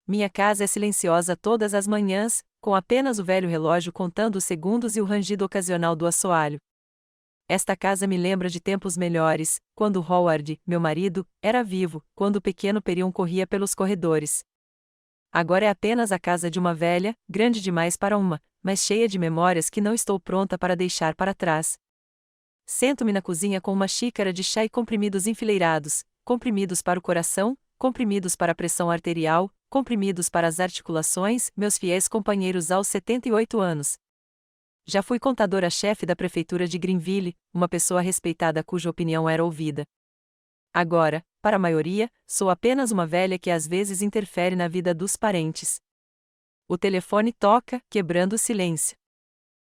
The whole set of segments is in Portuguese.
Minha casa é silenciosa todas as manhãs, com apenas o velho relógio contando os segundos e o rangido ocasional do assoalho. Esta casa me lembra de tempos melhores, quando Howard, meu marido, era vivo, quando o pequeno Perion corria pelos corredores. Agora é apenas a casa de uma velha, grande demais para uma, mas cheia de memórias que não estou pronta para deixar para trás. Sento-me na cozinha com uma xícara de chá e comprimidos enfileirados, comprimidos para o coração, comprimidos para a pressão arterial, comprimidos para as articulações, meus fiéis companheiros aos 78 anos. Já fui contadora-chefe da prefeitura de Greenville, uma pessoa respeitada cuja opinião era ouvida. Agora, para a maioria, sou apenas uma velha que às vezes interfere na vida dos parentes. O telefone toca, quebrando o silêncio.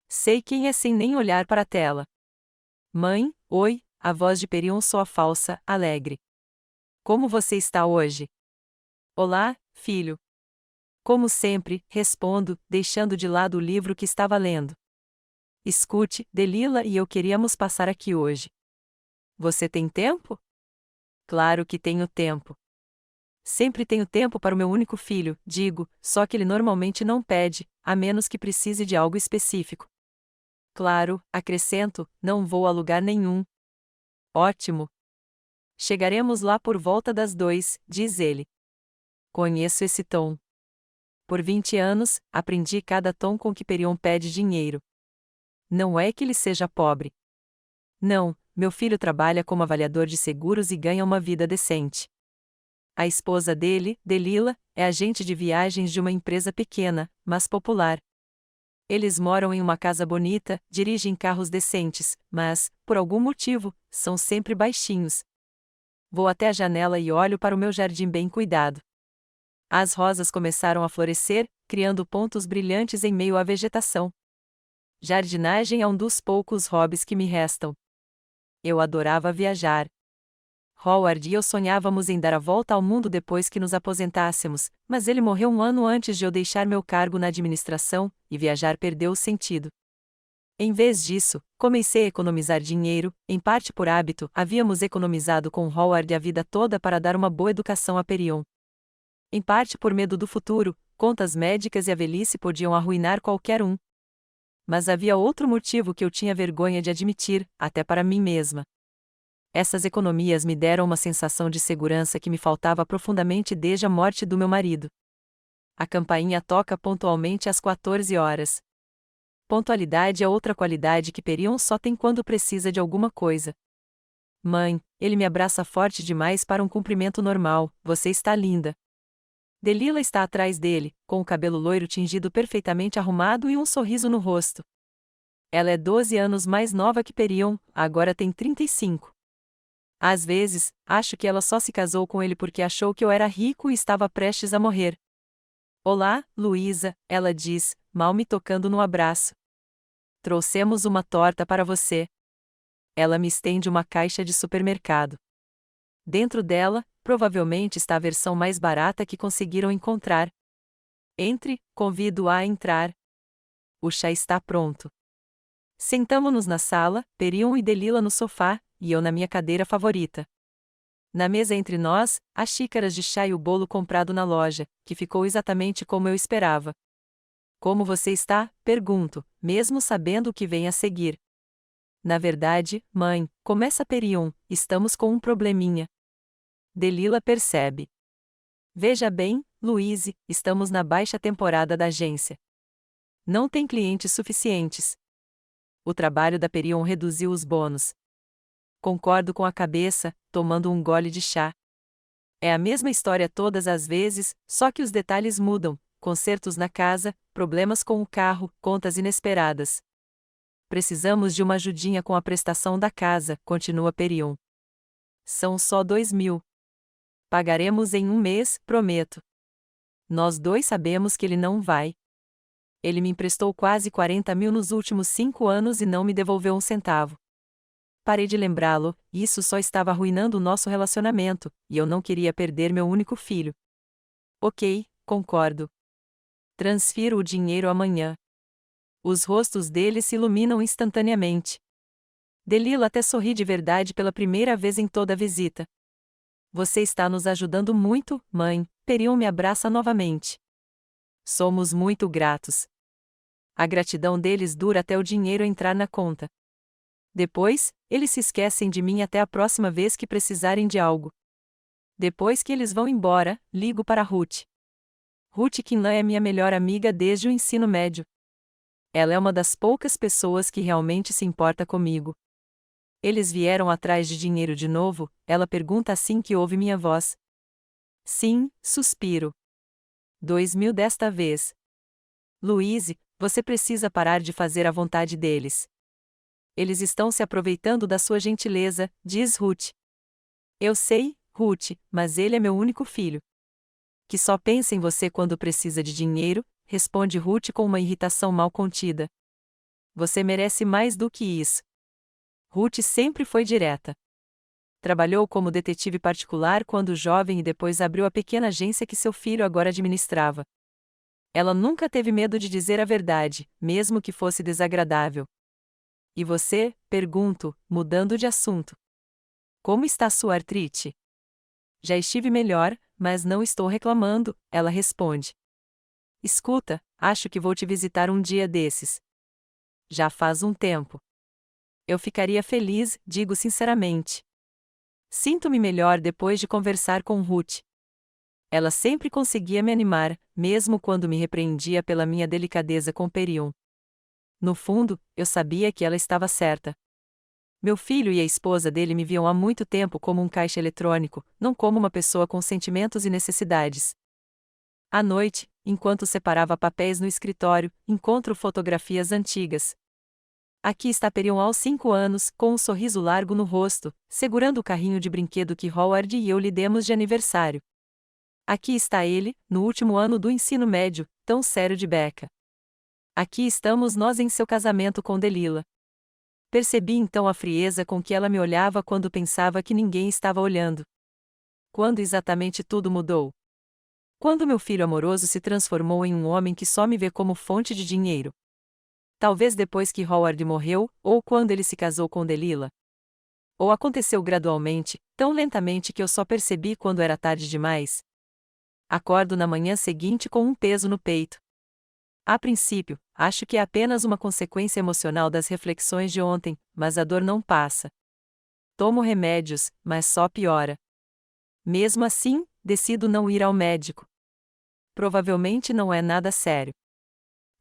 Sei quem é sem nem olhar para a tela. Mãe, oi, a voz de Perion soa falsa, alegre. Como você está hoje? Olá, filho. Como sempre, respondo, deixando de lado o livro que estava lendo. Escute, Delila e eu queríamos passar aqui hoje. Você tem tempo? Claro que tenho tempo. Sempre tenho tempo para o meu único filho, digo, só que ele normalmente não pede, a menos que precise de algo específico. Claro, acrescento, não vou a lugar nenhum. Ótimo. Chegaremos lá por volta das 2, diz ele. Conheço esse tom. Por 20 anos, aprendi cada tom com que Perion pede dinheiro. Não é que ele seja pobre. Não, meu filho trabalha como avaliador de seguros e ganha uma vida decente. A esposa dele, Delila, é agente de viagens de uma empresa pequena, mas popular. Eles moram em uma casa bonita, dirigem carros decentes, mas, por algum motivo, são sempre baixinhos. Vou até a janela e olho para o meu jardim bem cuidado. As rosas começaram a florescer, criando pontos brilhantes em meio à vegetação. Jardinagem é um dos poucos hobbies que me restam. Eu adorava viajar. Howard e eu sonhávamos em dar a volta ao mundo depois que nos aposentássemos, mas ele morreu um ano antes de eu deixar meu cargo na administração, e viajar perdeu o sentido. Em vez disso, comecei a economizar dinheiro, em parte por hábito, havíamos economizado com Howard a vida toda para dar uma boa educação a Perion. Em parte por medo do futuro, contas médicas e a velhice podiam arruinar qualquer um. Mas havia outro motivo que eu tinha vergonha de admitir, até para mim mesma. Essas economias me deram uma sensação de segurança que me faltava profundamente desde a morte do meu marido. A campainha toca pontualmente às 14 horas. Pontualidade é outra qualidade que Perion só tem quando precisa de alguma coisa. Mãe, ele me abraça forte demais para um cumprimento normal, você está linda. Delila está atrás dele, com o cabelo loiro tingido perfeitamente arrumado e um sorriso no rosto. Ela é 12 anos mais nova que Perion, agora tem 35. Às vezes, acho que ela só se casou com ele porque achou que eu era rico e estava prestes a morrer. Olá, Luísa, ela diz, mal me tocando no abraço. Trouxemos uma torta para você. Ela me estende uma caixa de supermercado. Dentro dela, provavelmente está a versão mais barata que conseguiram encontrar. Entre, convido-a a entrar. O chá está pronto. Sentamo-nos na sala, Perion e Delila no sofá, e eu na minha cadeira favorita. Na mesa entre nós, as xícaras de chá e o bolo comprado na loja, que ficou exatamente como eu esperava. Como você está? Pergunto, mesmo sabendo o que vem a seguir. Na verdade, mãe, começa Perion, estamos com um probleminha. Delila percebe. Veja bem, Louise, estamos na baixa temporada da agência. Não tem clientes suficientes. O trabalho da Perion reduziu os bônus. Concordo com a cabeça, tomando um gole de chá. É a mesma história todas as vezes, só que os detalhes mudam, consertos na casa, problemas com o carro, contas inesperadas. Precisamos de uma ajudinha com a prestação da casa, continua Perion. São só 2.000. Pagaremos em um mês, prometo. Nós dois sabemos que ele não vai. Ele me emprestou quase 40.000 nos últimos 5 anos e não me devolveu um centavo. Parei de lembrá-lo, e isso só estava arruinando o nosso relacionamento, e eu não queria perder meu único filho. Ok, concordo. Transfiro o dinheiro amanhã. Os rostos deles se iluminam instantaneamente. Delila até sorri de verdade pela primeira vez em toda a visita. Você está nos ajudando muito, mãe. Perion me abraça novamente. Somos muito gratos. A gratidão deles dura até o dinheiro entrar na conta. Depois, eles se esquecem de mim até a próxima vez que precisarem de algo. Depois que eles vão embora, ligo para Ruth. Ruth Kinlan é minha melhor amiga desde o ensino médio. Ela é uma das poucas pessoas que realmente se importa comigo. Eles vieram atrás de dinheiro de novo? Ela pergunta assim que ouve minha voz. Sim, suspiro. 2.000 desta vez. Louise, você precisa parar de fazer a vontade deles. Eles estão se aproveitando da sua gentileza, diz Ruth. Eu sei, Ruth, mas ele é meu único filho. Que só pensa em você quando precisa de dinheiro, responde Ruth com uma irritação mal contida. Você merece mais do que isso. Ruth sempre foi direta. Trabalhou como detetive particular quando jovem e depois abriu a pequena agência que seu filho agora administrava. Ela nunca teve medo de dizer a verdade, mesmo que fosse desagradável. E você? Pergunto, mudando de assunto. Como está sua artrite? Já estive melhor, mas não estou reclamando, ela responde. Escuta, acho que vou te visitar um dia desses. Já faz um tempo. Eu ficaria feliz, digo sinceramente. Sinto-me melhor depois de conversar com Ruth. Ela sempre conseguia me animar, mesmo quando me repreendia pela minha delicadeza com Perion. No fundo, eu sabia que ela estava certa. Meu filho e a esposa dele me viam há muito tempo como um caixa eletrônico, não como uma pessoa com sentimentos e necessidades. À noite, enquanto separava papéis no escritório, encontro fotografias antigas. Aqui está Perion aos 5 anos, com um sorriso largo no rosto, segurando o carrinho de brinquedo que Howard e eu lhe demos de aniversário. Aqui está ele, no último ano do ensino médio, tão sério de beca. Aqui estamos nós em seu casamento com Delilah. Percebi então a frieza com que ela me olhava quando pensava que ninguém estava olhando. Quando exatamente tudo mudou? Quando meu filho amoroso se transformou em um homem que só me vê como fonte de dinheiro. Talvez depois que Howard morreu, ou quando ele se casou com Delilah. Ou aconteceu gradualmente, tão lentamente que eu só percebi quando era tarde demais. Acordo na manhã seguinte com um peso no peito. A princípio, acho que é apenas uma consequência emocional das reflexões de ontem, mas a dor não passa. Tomo remédios, mas só piora. Mesmo assim, decido não ir ao médico. Provavelmente não é nada sério.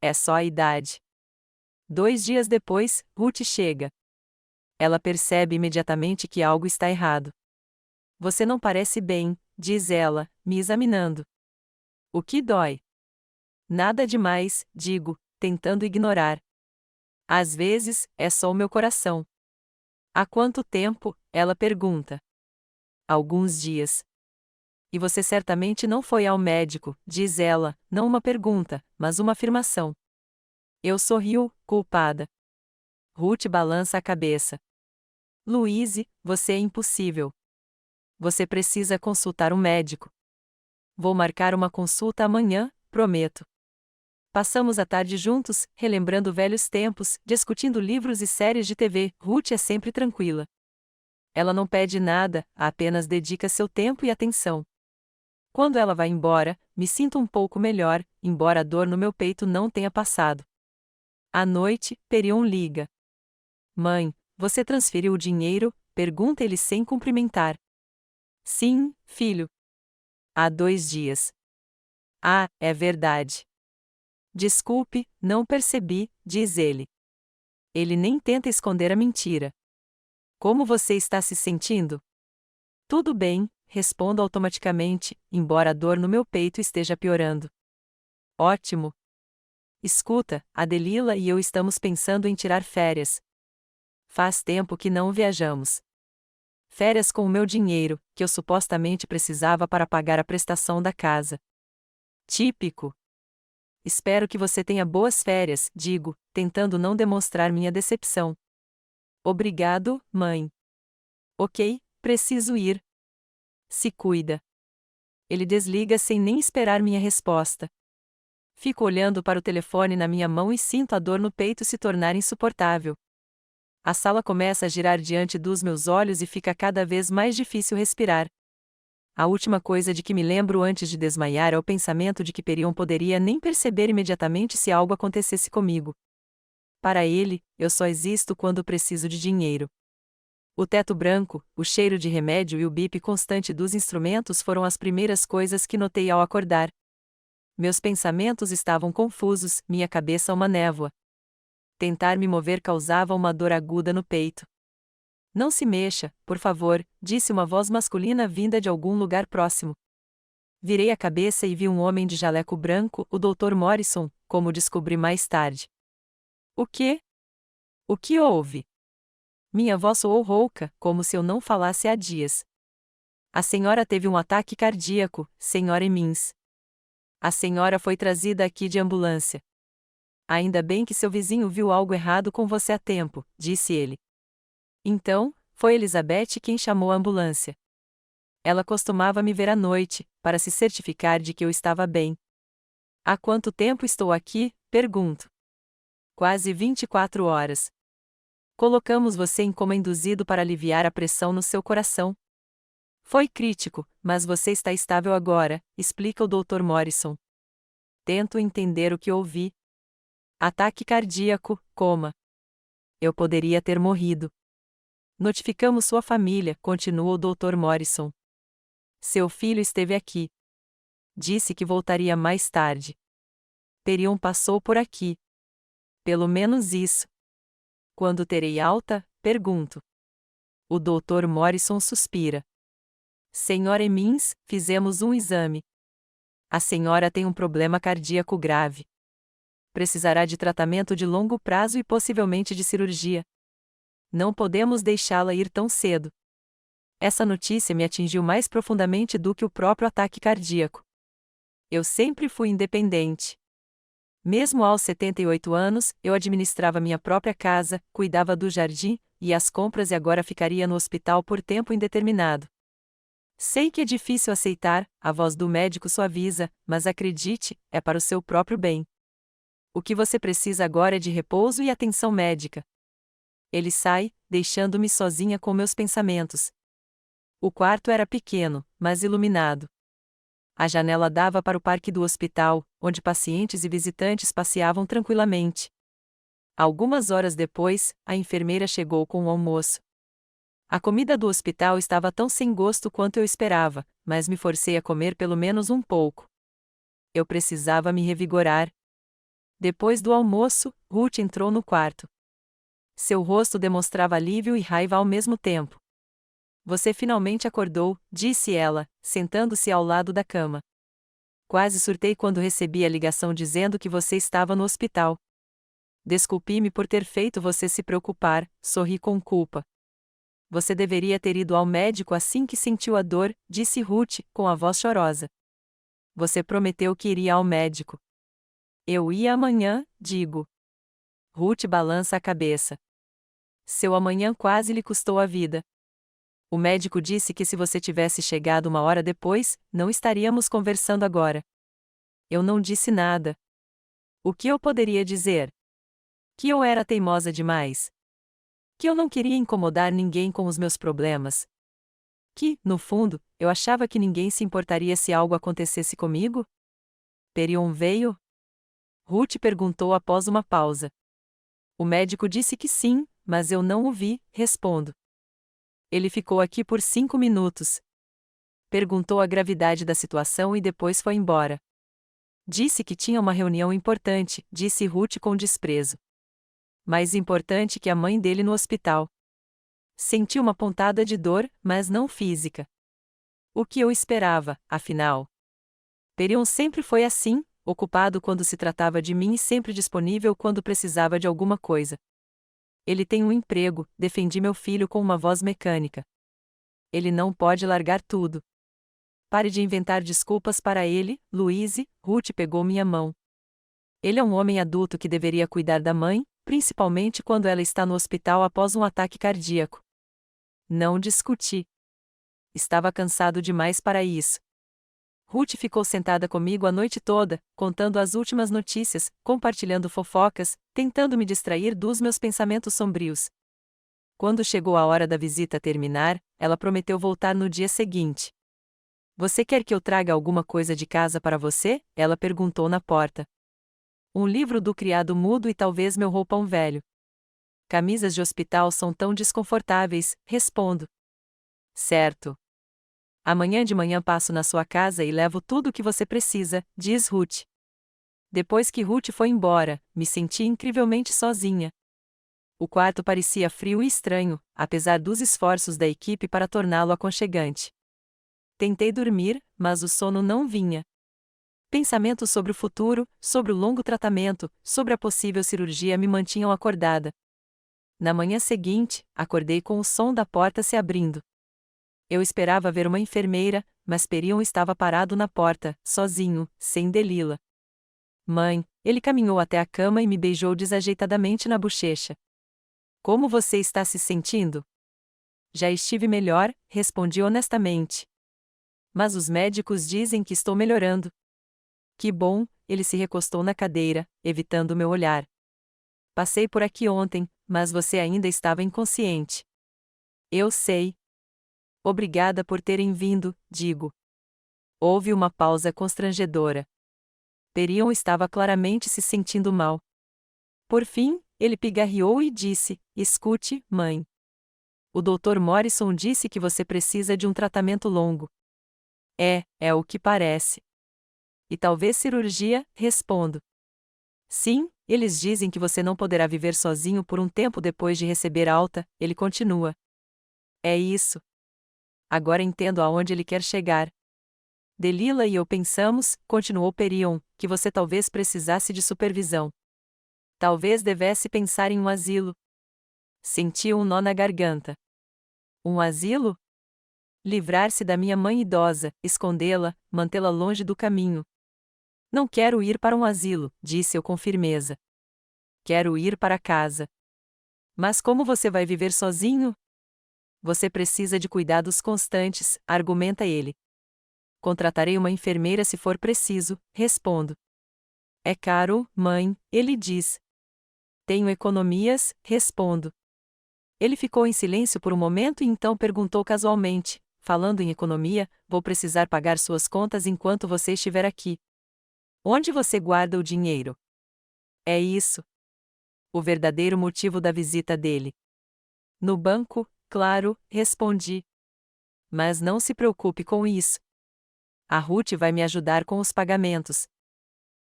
É só a idade. 2 dias depois, Ruth chega. Ela percebe imediatamente que algo está errado. Você não parece bem, diz ela, me examinando. O que dói? Nada demais, digo, tentando ignorar. Às vezes, é só o meu coração. Há quanto tempo? Ela pergunta. Alguns dias. E você certamente não foi ao médico, diz ela, não uma pergunta, mas uma afirmação. Eu sorrio, culpada. Ruth balança a cabeça. Louise, você é impossível. Você precisa consultar um médico. Vou marcar uma consulta amanhã, prometo. Passamos a tarde juntos, relembrando velhos tempos, discutindo livros e séries de TV. Ruth é sempre tranquila. Ela não pede nada, apenas dedica seu tempo e atenção. Quando ela vai embora, me sinto um pouco melhor, embora a dor no meu peito não tenha passado. À noite, Perion liga. Mãe, você transferiu o dinheiro? Pergunta ele sem cumprimentar. Sim, filho. Há 2 dias. Ah, é verdade. Desculpe, não percebi, diz ele. Ele nem tenta esconder a mentira. Como você está se sentindo? Tudo bem, respondo automaticamente, embora a dor no meu peito esteja piorando. Ótimo. Escuta, a Delilah e eu estamos pensando em tirar férias. Faz tempo que não viajamos. Férias com o meu dinheiro, que eu supostamente precisava para pagar a prestação da casa. Típico. Espero que você tenha boas férias, digo, tentando não demonstrar minha decepção. Obrigado, mãe. Ok, preciso ir. Se cuida. Ele desliga sem nem esperar minha resposta. Fico olhando para o telefone na minha mão e sinto a dor no peito se tornar insuportável. A sala começa a girar diante dos meus olhos e fica cada vez mais difícil respirar. A última coisa de que me lembro antes de desmaiar é o pensamento de que Perion poderia nem perceber imediatamente se algo acontecesse comigo. Para ele, eu só existo quando preciso de dinheiro. O teto branco, o cheiro de remédio e o bip constante dos instrumentos foram as primeiras coisas que notei ao acordar. Meus pensamentos estavam confusos, minha cabeça uma névoa. Tentar me mover causava uma dor aguda no peito. Não se mexa, por favor, disse uma voz masculina vinda de algum lugar próximo. Virei a cabeça e vi um homem de jaleco branco, o Dr. Morrison, como descobri mais tarde. O quê? O que houve? Minha voz soou rouca, como se eu não falasse há dias. A senhora teve um ataque cardíaco, senhora Emmons. A senhora foi trazida aqui de ambulância. Ainda bem que seu vizinho viu algo errado com você a tempo, disse ele. Então, foi Elizabeth quem chamou a ambulância. Ela costumava me ver à noite, para se certificar de que eu estava bem. Há quanto tempo estou aqui? Pergunto. Quase 24 horas. Colocamos você em coma induzido para aliviar a pressão no seu coração. Foi crítico, mas você está estável agora, explica o Dr. Morrison. Tento entender o que ouvi. Ataque cardíaco, coma. Eu poderia ter morrido. Notificamos sua família, continua o Dr. Morrison. Seu filho esteve aqui. Disse que voltaria mais tarde. Perion passou por aqui. Pelo menos isso. Quando terei alta? Pergunto. O Dr. Morrison suspira. Senhora Emmons, fizemos um exame. A senhora tem um problema cardíaco grave. Precisará de tratamento de longo prazo e possivelmente de cirurgia. Não podemos deixá-la ir tão cedo. Essa notícia me atingiu mais profundamente do que o próprio ataque cardíaco. Eu sempre fui independente. Mesmo aos 78 anos, eu administrava minha própria casa, cuidava do jardim e as compras e agora ficaria no hospital por tempo indeterminado. Sei que é difícil aceitar, a voz do médico suaviza, mas acredite, é para o seu próprio bem. O que você precisa agora é de repouso e atenção médica. Ele sai, deixando-me sozinha com meus pensamentos. O quarto era pequeno, mas iluminado. A janela dava para o parque do hospital, onde pacientes e visitantes passeavam tranquilamente. Algumas horas depois, a enfermeira chegou com o almoço. A comida do hospital estava tão sem gosto quanto eu esperava, mas me forcei a comer pelo menos um pouco. Eu precisava me revigorar. Depois do almoço, Ruth entrou no quarto. Seu rosto demonstrava alívio e raiva ao mesmo tempo. Você finalmente acordou, disse ela, sentando-se ao lado da cama. Quase surtei quando recebi a ligação dizendo que você estava no hospital. Desculpe-me por ter feito você se preocupar, sorri com culpa. Você deveria ter ido ao médico assim que sentiu a dor, disse Ruth, com a voz chorosa. Você prometeu que iria ao médico. Eu ia amanhã, digo. Ruth balança a cabeça. Seu amanhã quase lhe custou a vida. O médico disse que se você tivesse chegado uma hora depois, não estaríamos conversando agora. Eu não disse nada. O que eu poderia dizer? Que eu era teimosa demais. Que eu não queria incomodar ninguém com os meus problemas. Que, no fundo, eu achava que ninguém se importaria se algo acontecesse comigo? Perion veio? Ruth perguntou após uma pausa. O médico disse que sim, mas eu não o vi, respondo. Ele ficou aqui por 5 minutos. Perguntou a gravidade da situação e depois foi embora. Disse que tinha uma reunião importante, disse Ruth com desprezo. Mais importante que a mãe dele no hospital. Senti uma pontada de dor, mas não física. O que eu esperava, afinal? Perion sempre foi assim, ocupado quando se tratava de mim e sempre disponível quando precisava de alguma coisa. Ele tem um emprego, defendi meu filho com uma voz mecânica. Ele não pode largar tudo. Pare de inventar desculpas para ele, Louise, Ruth pegou minha mão. Ele é um homem adulto que deveria cuidar da mãe, principalmente quando ela está no hospital após um ataque cardíaco. Não discuti. Estava cansado demais para isso. Ruth ficou sentada comigo a noite toda, contando as últimas notícias, compartilhando fofocas, tentando me distrair dos meus pensamentos sombrios. Quando chegou a hora da visita terminar, ela prometeu voltar no dia seguinte. Você quer que eu traga alguma coisa de casa para você? Ela perguntou na porta. Um livro do criado mudo e talvez meu roupão velho. Camisas de hospital são tão desconfortáveis, respondo. Certo. Amanhã de manhã passo na sua casa e levo tudo o que você precisa, diz Ruth. Depois que Ruth foi embora, me senti incrivelmente sozinha. O quarto parecia frio e estranho, apesar dos esforços da equipe para torná-lo aconchegante. Tentei dormir, mas o sono não vinha. Pensamentos sobre o futuro, sobre o longo tratamento, sobre a possível cirurgia me mantinham acordada. Na manhã seguinte, acordei com o som da porta se abrindo. Eu esperava ver uma enfermeira, mas Perion estava parado na porta, sozinho, sem Delila. Mãe, ele caminhou até a cama e me beijou desajeitadamente na bochecha. Como você está se sentindo? Já estive melhor, respondi honestamente. Mas os médicos dizem que estou melhorando. Que bom, ele se recostou na cadeira, evitando meu olhar. Passei por aqui ontem, mas você ainda estava inconsciente. Eu sei. Obrigada por terem vindo, digo. Houve uma pausa constrangedora. Perion estava claramente se sentindo mal. Por fim, ele pigarreou e disse: Escute, mãe. O Dr. Morrison disse que você precisa de um tratamento longo. É o que parece. E talvez cirurgia, respondo. Sim, eles dizem que você não poderá viver sozinho por um tempo depois de receber alta, ele continua. É isso. Agora entendo aonde ele quer chegar. Delila e eu pensamos, continuou Perion, que você talvez precisasse de supervisão. Talvez devesse pensar em um asilo. Senti um nó na garganta. Um asilo? Livrar-se da minha mãe idosa, escondê-la, mantê-la longe do caminho. Não quero ir para um asilo, disse eu com firmeza. Quero ir para casa. Mas como você vai viver sozinho? Você precisa de cuidados constantes, argumenta ele. Contratarei uma enfermeira se for preciso, respondo. É caro, mãe, ele diz. Tenho economias, respondo. Ele ficou em silêncio por um momento e então perguntou casualmente: falando em economia, vou precisar pagar suas contas enquanto você estiver aqui. Onde você guarda o dinheiro? É isso. O verdadeiro motivo da visita dele. No banco, claro, respondi. Mas não se preocupe com isso. A Ruth vai me ajudar com os pagamentos.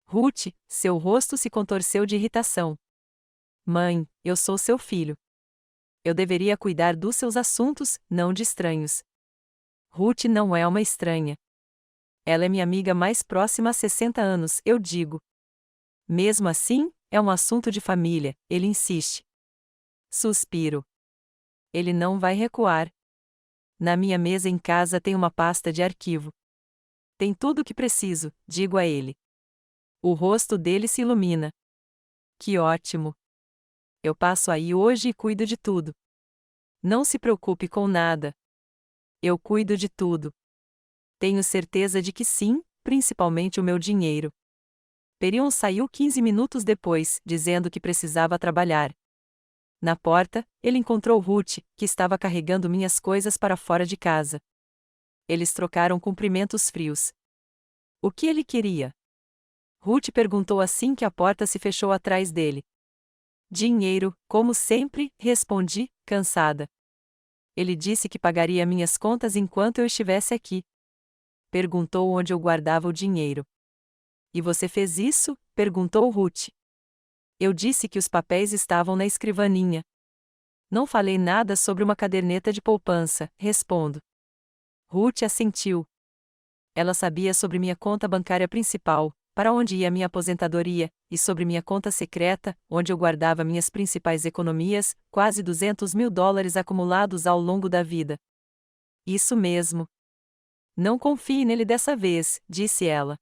Ruth, seu rosto se contorceu de irritação. Mãe, eu sou seu filho. Eu deveria cuidar dos seus assuntos, não de estranhos. Ruth não é uma estranha. Ela é minha amiga mais próxima há 60 anos, eu digo. Mesmo assim, é um assunto de família, ele insiste. Suspiro. Ele não vai recuar. Na minha mesa em casa tem uma pasta de arquivo. Tem tudo o que preciso, digo a ele. O rosto dele se ilumina. Que ótimo! Eu passo aí hoje e cuido de tudo. Não se preocupe com nada. Eu cuido de tudo. Tenho certeza de que sim, principalmente o meu dinheiro. Perion saiu 15 minutos depois, dizendo que precisava trabalhar. Na porta, ele encontrou Ruth, que estava carregando minhas coisas para fora de casa. Eles trocaram cumprimentos frios. O que ele queria? Ruth perguntou assim que a porta se fechou atrás dele. Dinheiro, como sempre, respondi, cansada. Ele disse que pagaria minhas contas enquanto eu estivesse aqui. Perguntou onde eu guardava o dinheiro. E você fez isso? Perguntou Ruth. Eu disse que os papéis estavam na escrivaninha. Não falei nada sobre uma caderneta de poupança, respondo. Ruth assentiu. Ela sabia sobre minha conta bancária principal, para onde ia minha aposentadoria, e sobre minha conta secreta, onde eu guardava minhas principais economias, quase $200.000 acumulados ao longo da vida. Isso mesmo. Não confie nele dessa vez, disse ela.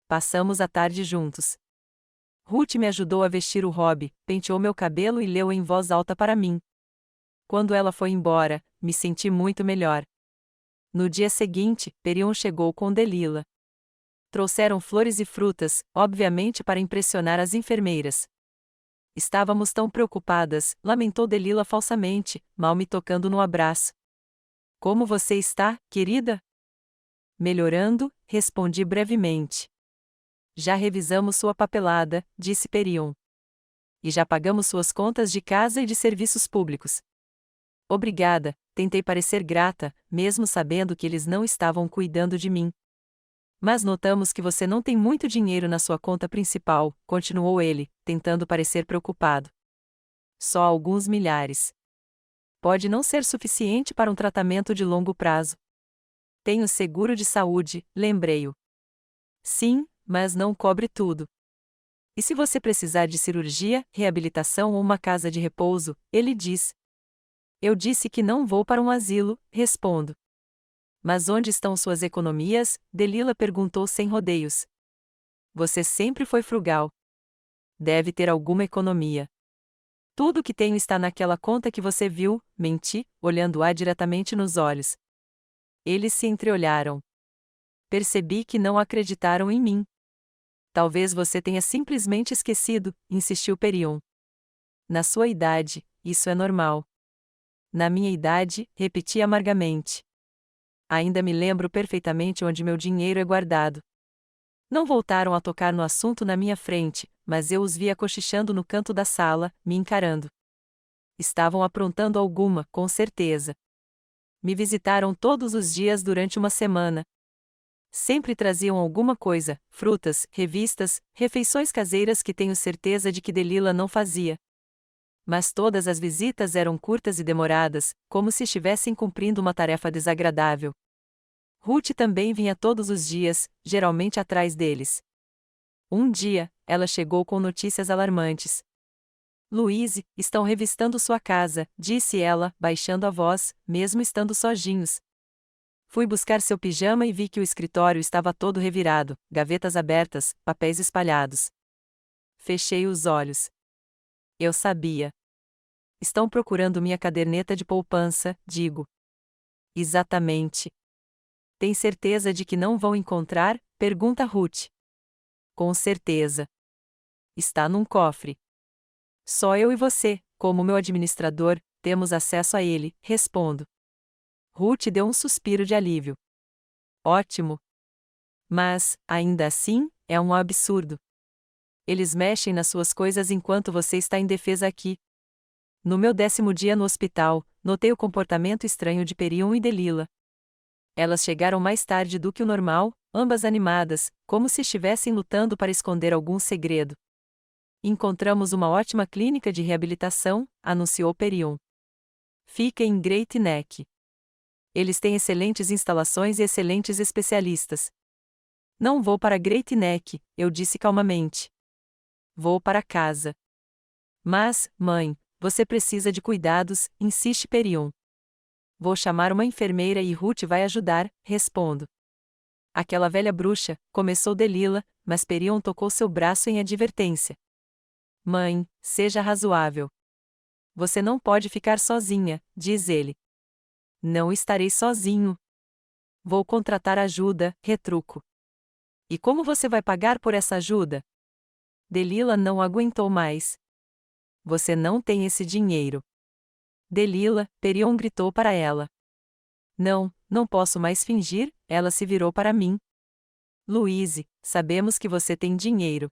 Passamos a tarde juntos. Ruth me ajudou a vestir o hobby, penteou meu cabelo e leu em voz alta para mim. Quando ela foi embora, me senti muito melhor. No dia seguinte, Perion chegou com Delila. Trouxeram flores e frutas, obviamente para impressionar as enfermeiras. Estávamos tão preocupadas, lamentou Delila falsamente, mal me tocando no abraço. Como você está, querida? Melhorando, respondi brevemente. Já revisamos sua papelada, disse Perion. E já pagamos suas contas de casa e de serviços públicos. Obrigada, tentei parecer grata, mesmo sabendo que eles não estavam cuidando de mim. Mas notamos que você não tem muito dinheiro na sua conta principal, continuou ele, tentando parecer preocupado. Só alguns milhares. Pode não ser suficiente para um tratamento de longo prazo. Tenho seguro de saúde, lembrei-o. Sim, mas não cobre tudo. E se você precisar de cirurgia, reabilitação ou uma casa de repouso, ele diz. Eu disse que não vou para um asilo, respondo. Mas onde estão suas economias? Delila perguntou sem rodeios. Você sempre foi frugal. Deve ter alguma economia. Tudo o que tenho está naquela conta que você viu, menti, olhando-a diretamente nos olhos. Eles se entreolharam. Percebi que não acreditaram em mim. Talvez você tenha simplesmente esquecido, insistiu Perion. Na sua idade, isso é normal. Na minha idade, repeti amargamente. Ainda me lembro perfeitamente onde meu dinheiro é guardado. Não voltaram a tocar no assunto na minha frente, mas eu os via cochichando no canto da sala, me encarando. Estavam aprontando alguma, com certeza. Me visitaram todos os dias durante uma semana. Sempre traziam alguma coisa, frutas, revistas, refeições caseiras que tenho certeza de que Delila não fazia. Mas todas as visitas eram curtas e demoradas, como se estivessem cumprindo uma tarefa desagradável. Ruth também vinha todos os dias, geralmente atrás deles. Um dia, ela chegou com notícias alarmantes. Louise, estão revistando sua casa, disse ela, baixando a voz, mesmo estando sozinhos. Fui buscar seu pijama e vi que o escritório estava todo revirado, gavetas abertas, papéis espalhados. Fechei os olhos. Eu sabia. Estão procurando minha caderneta de poupança, digo. Exatamente. Tem certeza de que não vão encontrar? Pergunta Ruth. Com certeza. Está num cofre. Só eu e você, como meu administrador, temos acesso a ele, respondo. Ruth deu um suspiro de alívio. Ótimo. Mas, ainda assim, é um absurdo. Eles mexem nas suas coisas enquanto você está indefesa aqui. No meu 10º dia no hospital, notei o comportamento estranho de Perion e Delila. Elas chegaram mais tarde do que o normal, ambas animadas, como se estivessem lutando para esconder algum segredo. Encontramos uma ótima clínica de reabilitação, anunciou Perion. Fica em Great Neck. Eles têm excelentes instalações e excelentes especialistas. Não vou para Great Neck, eu disse calmamente. Vou para casa. Mas, mãe, você precisa de cuidados, insiste Perion. Vou chamar uma enfermeira e Ruth vai ajudar, respondo. Aquela velha bruxa, começou Delila, mas Perion tocou seu braço em advertência. Mãe, seja razoável. Você não pode ficar sozinha, diz ele. Não estarei sozinho. Vou contratar ajuda, retruco. E como você vai pagar por essa ajuda? Delila não aguentou mais. Você não tem esse dinheiro. Delila, Perion gritou para ela. Não posso mais fingir, ela se virou para mim. Louise, sabemos que você tem dinheiro.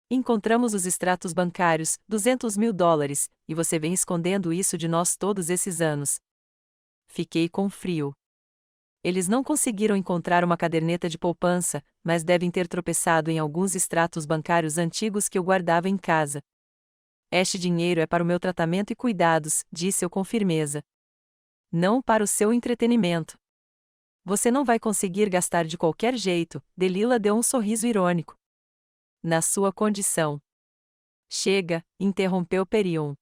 Encontramos os extratos bancários, $200.000, e você vem escondendo isso de nós todos esses anos. Fiquei com frio. Eles não conseguiram encontrar uma caderneta de poupança, mas devem ter tropeçado em alguns extratos bancários antigos que eu guardava em casa. Este dinheiro é para o meu tratamento e cuidados, disse eu com firmeza. Não para o seu entretenimento. Você não vai conseguir gastar de qualquer jeito, Delila deu um sorriso irônico. Na sua condição. Chega, interrompeu Perion.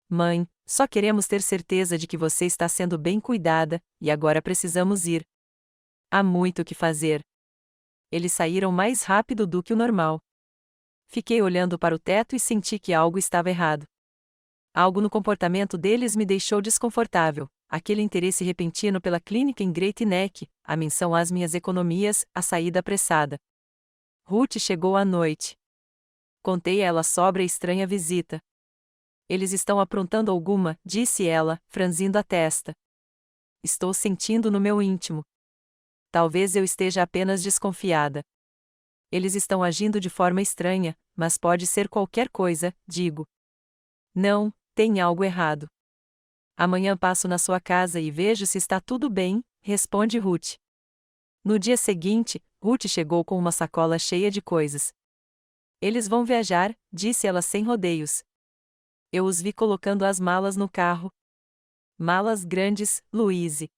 Mãe, só queremos ter certeza de que você está sendo bem cuidada, e agora precisamos ir. Há muito o que fazer. Eles saíram mais rápido do que o normal. Fiquei olhando para o teto e senti que algo estava errado. Algo no comportamento deles me deixou desconfortável, aquele interesse repentino pela clínica em Great Neck, a menção às minhas economias, a saída apressada. Ruth chegou à noite. Contei a ela sobre a estranha visita. Eles estão aprontando alguma, disse ela, franzindo a testa. Estou sentindo no meu íntimo. Talvez eu esteja apenas desconfiada. Eles estão agindo de forma estranha, mas pode ser qualquer coisa, digo. Não, tem algo errado. Amanhã passo na sua casa e vejo se está tudo bem, responde Ruth. No dia seguinte, Ruth chegou com uma sacola cheia de coisas. Eles vão viajar, disse ela sem rodeios. Eu os vi colocando as malas no carro. Malas grandes, Louise.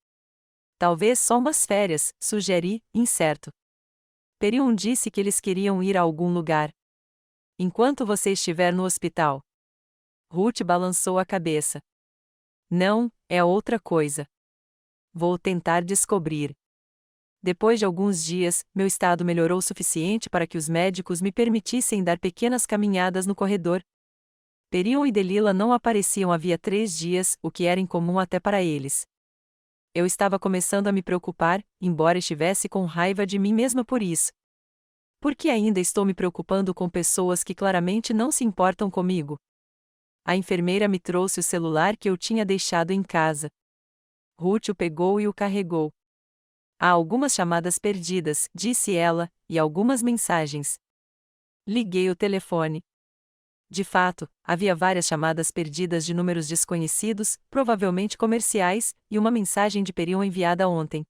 Talvez só umas férias, sugeri, incerto. Perion disse que eles queriam ir a algum lugar. Enquanto você estiver no hospital. Ruth balançou a cabeça. Não, é outra coisa. Vou tentar descobrir. Depois de alguns dias, meu estado melhorou o suficiente para que os médicos me permitissem dar pequenas caminhadas no corredor. Perion e Delilah não apareciam havia 3 dias, o que era incomum até para eles. Eu estava começando a me preocupar, embora estivesse com raiva de mim mesma por isso. Por que ainda estou me preocupando com pessoas que claramente não se importam comigo? A enfermeira me trouxe o celular que eu tinha deixado em casa. Ruth o pegou e o carregou. Há algumas chamadas perdidas, disse ela, e algumas mensagens. Liguei o telefone. De fato, havia várias chamadas perdidas de números desconhecidos, provavelmente comerciais, e uma mensagem de Perion enviada ontem.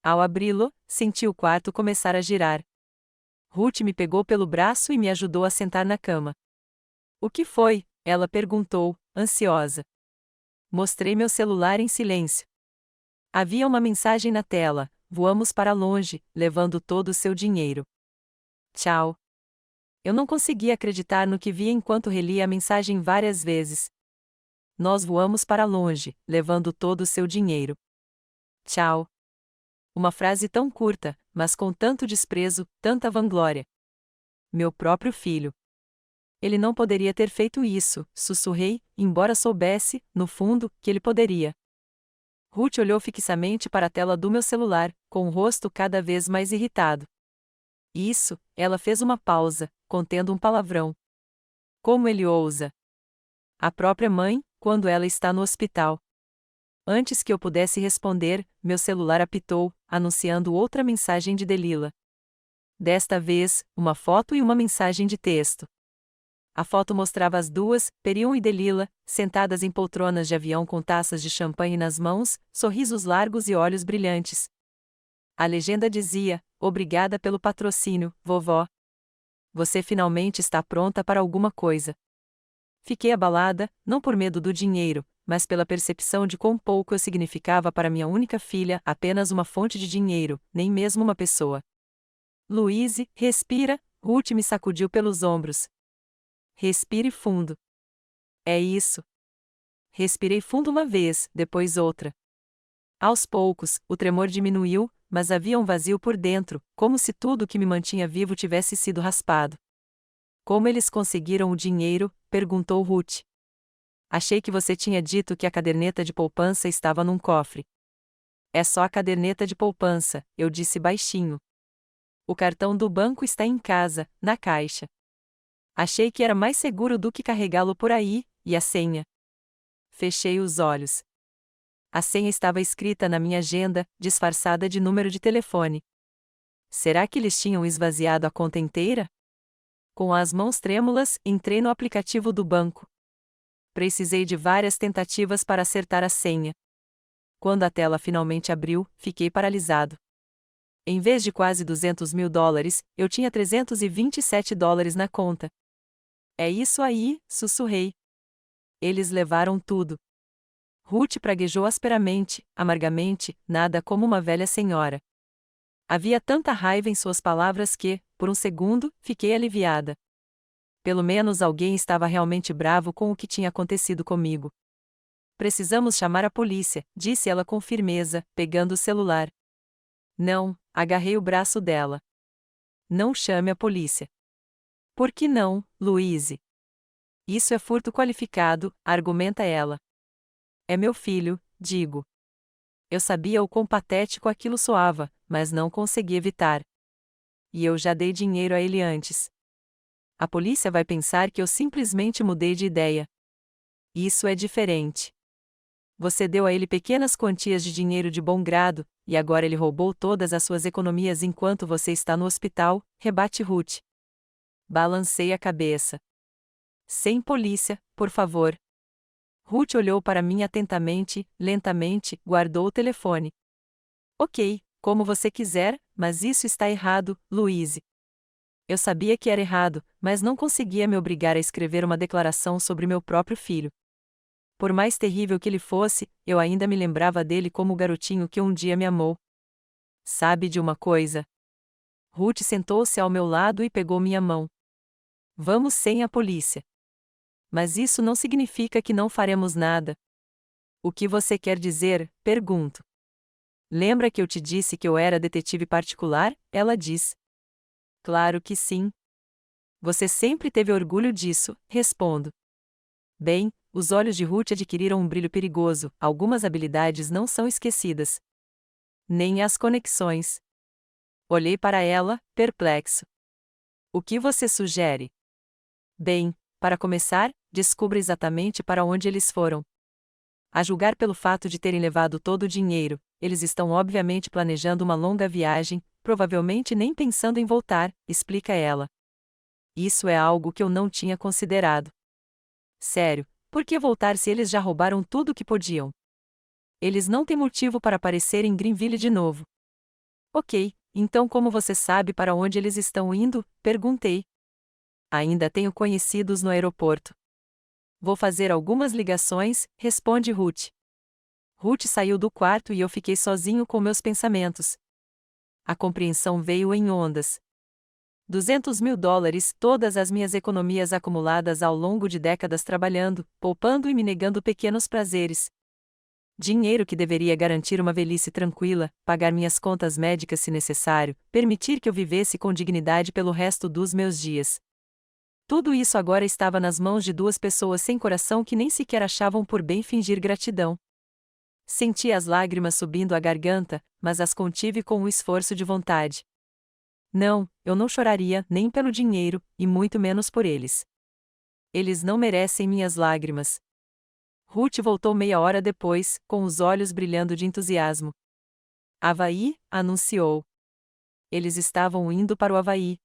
Ao abri-lo, senti o quarto começar a girar. Ruth me pegou pelo braço e me ajudou a sentar na cama. O que foi? Ela perguntou, ansiosa. Mostrei meu celular em silêncio. Havia uma mensagem na tela: voamos para longe, levando todo o seu dinheiro. Tchau. Eu não conseguia acreditar no que via enquanto relia a mensagem várias vezes. Nós voamos para longe, levando todo o seu dinheiro. Tchau. Uma frase tão curta, mas com tanto desprezo, tanta vanglória. Meu próprio filho. Ele não poderia ter feito isso, sussurrei, embora soubesse, no fundo, que ele poderia. Ruth olhou fixamente para a tela do meu celular, com o rosto cada vez mais irritado. Isso, ela fez uma pausa, contendo um palavrão. Como ele ousa? A própria mãe, quando ela está no hospital. Antes que eu pudesse responder, meu celular apitou, anunciando outra mensagem de Delilah. Desta vez, uma foto e uma mensagem de texto. A foto mostrava as duas, Perion e Delilah, sentadas em poltronas de avião com taças de champanhe nas mãos, sorrisos largos e olhos brilhantes. A legenda dizia: obrigada pelo patrocínio, vovó. Você finalmente está pronta para alguma coisa. Fiquei abalada, não por medo do dinheiro, mas pela percepção de quão pouco eu significava para minha única filha, apenas uma fonte de dinheiro, nem mesmo uma pessoa. Louise, respira, Ruth me sacudiu pelos ombros. Respire fundo. É isso. Respirei fundo uma vez, depois outra. Aos poucos, o tremor diminuiu, mas havia um vazio por dentro, como se tudo o que me mantinha vivo tivesse sido raspado. Como eles conseguiram o dinheiro? Perguntou Ruth. Achei que você tinha dito que a caderneta de poupança estava num cofre. É só a caderneta de poupança, eu disse baixinho. O cartão do banco está em casa, na caixa. Achei que era mais seguro do que carregá-lo por aí, e a senha? Fechei os olhos. A senha estava escrita na minha agenda, disfarçada de número de telefone. Será que eles tinham esvaziado a conta inteira? Com as mãos trêmulas, entrei no aplicativo do banco. Precisei de várias tentativas para acertar a senha. Quando a tela finalmente abriu, fiquei paralisado. Em vez de quase $200 mil, eu tinha $327 na conta. É isso aí, sussurrei. Eles levaram tudo. Ruth praguejou asperamente, amargamente, nada como uma velha senhora. Havia tanta raiva em suas palavras que, por um segundo, fiquei aliviada. Pelo menos alguém estava realmente bravo com o que tinha acontecido comigo. Precisamos chamar a polícia, disse ela com firmeza, pegando o celular. Não, agarrei o braço dela. Não chame a polícia. Por que não, Louise? Isso é furto qualificado, argumenta ela. É meu filho, digo. Eu sabia o quão patético aquilo soava, mas não consegui evitar. E eu já dei dinheiro a ele antes. A polícia vai pensar que eu simplesmente mudei de ideia. Isso é diferente. Você deu a ele pequenas quantias de dinheiro de bom grado, e agora ele roubou todas as suas economias enquanto você está no hospital, rebate Ruth. Balancei a cabeça. Sem polícia, por favor. Ruth olhou para mim atentamente, lentamente, guardou o telefone. Ok, como você quiser, mas isso está errado, Louise. Eu sabia que era errado, mas não conseguia me obrigar a escrever uma declaração sobre meu próprio filho. Por mais terrível que ele fosse, eu ainda me lembrava dele como o garotinho que um dia me amou. Sabe de uma coisa? Ruth sentou-se ao meu lado e pegou minha mão. Vamos sem a polícia. Mas isso não significa que não faremos nada. O que você quer dizer? Pergunto. Lembra que eu te disse que eu era detetive particular? Ela diz. Claro que sim. Você sempre teve orgulho disso, respondo. Bem, os olhos de Ruth adquiriram um brilho perigoso, algumas habilidades não são esquecidas. Nem as conexões. Olhei para ela, perplexo. O que você sugere? Bem, para começar, descubra exatamente para onde eles foram. A julgar pelo fato de terem levado todo o dinheiro, eles estão obviamente planejando uma longa viagem, provavelmente nem pensando em voltar, explica ela. Isso é algo que eu não tinha considerado. Sério, por que voltar se eles já roubaram tudo o que podiam? Eles não têm motivo para aparecer em Greenville de novo. Ok, então como você sabe para onde eles estão indo? Perguntei. Ainda tenho conhecidos no aeroporto. Vou fazer algumas ligações, responde Ruth. Ruth saiu do quarto e eu fiquei sozinho com meus pensamentos. A compreensão veio em ondas. $200.000, todas as minhas economias acumuladas ao longo de décadas trabalhando, poupando e me negando pequenos prazeres. Dinheiro que deveria garantir uma velhice tranquila, pagar minhas contas médicas se necessário, permitir que eu vivesse com dignidade pelo resto dos meus dias. Tudo isso agora estava nas mãos de duas pessoas sem coração que nem sequer achavam por bem fingir gratidão. Senti as lágrimas subindo à garganta, mas as contive com um esforço de vontade. Não, eu não choraria nem pelo dinheiro, e muito menos por eles. Eles não merecem minhas lágrimas. Ruth voltou meia hora depois, com os olhos brilhando de entusiasmo. Havaí, anunciou. Eles estavam indo para o Havaí.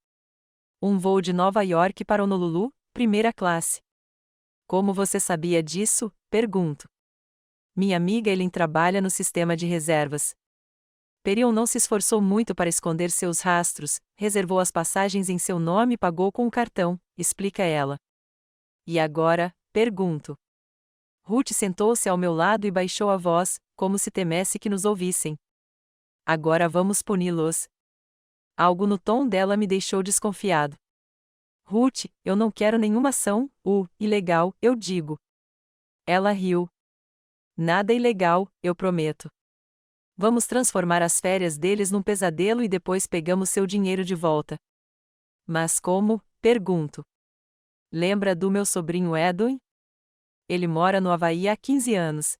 Um voo de Nova York para Honolulu, primeira classe. Como você sabia disso? Pergunto. Minha amiga Ellen trabalha no sistema de reservas. Perion não se esforçou muito para esconder seus rastros, reservou as passagens em seu nome e pagou com o cartão, explica ela. E agora? Pergunto. Ruth sentou-se ao meu lado e baixou a voz, como se temesse que nos ouvissem. Agora vamos puni-los. Algo no tom dela me deixou desconfiado. Ruth, eu não quero nenhuma ação, ilegal, eu digo. Ela riu. Nada ilegal, eu prometo. Vamos transformar as férias deles num pesadelo e depois pegamos seu dinheiro de volta. Mas como? Pergunto. Lembra do meu sobrinho Edwin? Ele mora no Havaí há 15 anos.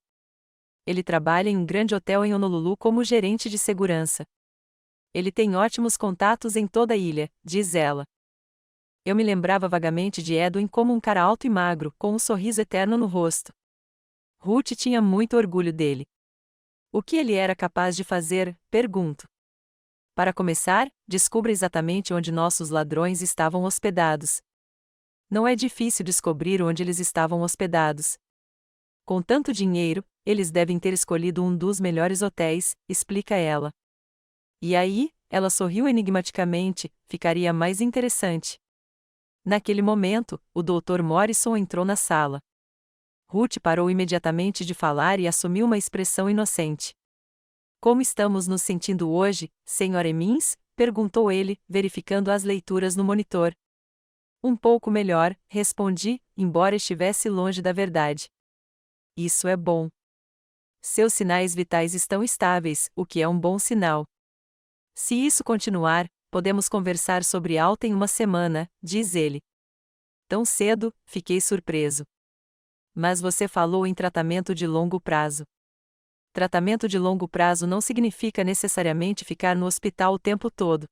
Ele trabalha em um grande hotel em Honolulu como gerente de segurança. Ele tem ótimos contatos em toda a ilha, diz ela. Eu me lembrava vagamente de Edwin como um cara alto e magro, com um sorriso eterno no rosto. Ruth tinha muito orgulho dele. O que ele era capaz de fazer? Pergunto. Para começar, descubra exatamente onde nossos ladrões estavam hospedados. Não é difícil descobrir onde eles estavam hospedados. Com tanto dinheiro, eles devem ter escolhido um dos melhores hotéis, explica ela. E aí, ela sorriu enigmaticamente, ficaria mais interessante. Naquele momento, o Dr. Morrison entrou na sala. Ruth parou imediatamente de falar e assumiu uma expressão inocente. Como estamos nos sentindo hoje, Sr. Emmons? Perguntou ele, verificando as leituras no monitor. Um pouco melhor, respondi, embora estivesse longe da verdade. Isso é bom. Seus sinais vitais estão estáveis, o que é um bom sinal. Se isso continuar, podemos conversar sobre alta em uma semana, diz ele. Tão cedo, fiquei surpreso. Mas você falou em tratamento de longo prazo. Tratamento de longo prazo não significa necessariamente ficar no hospital o tempo todo.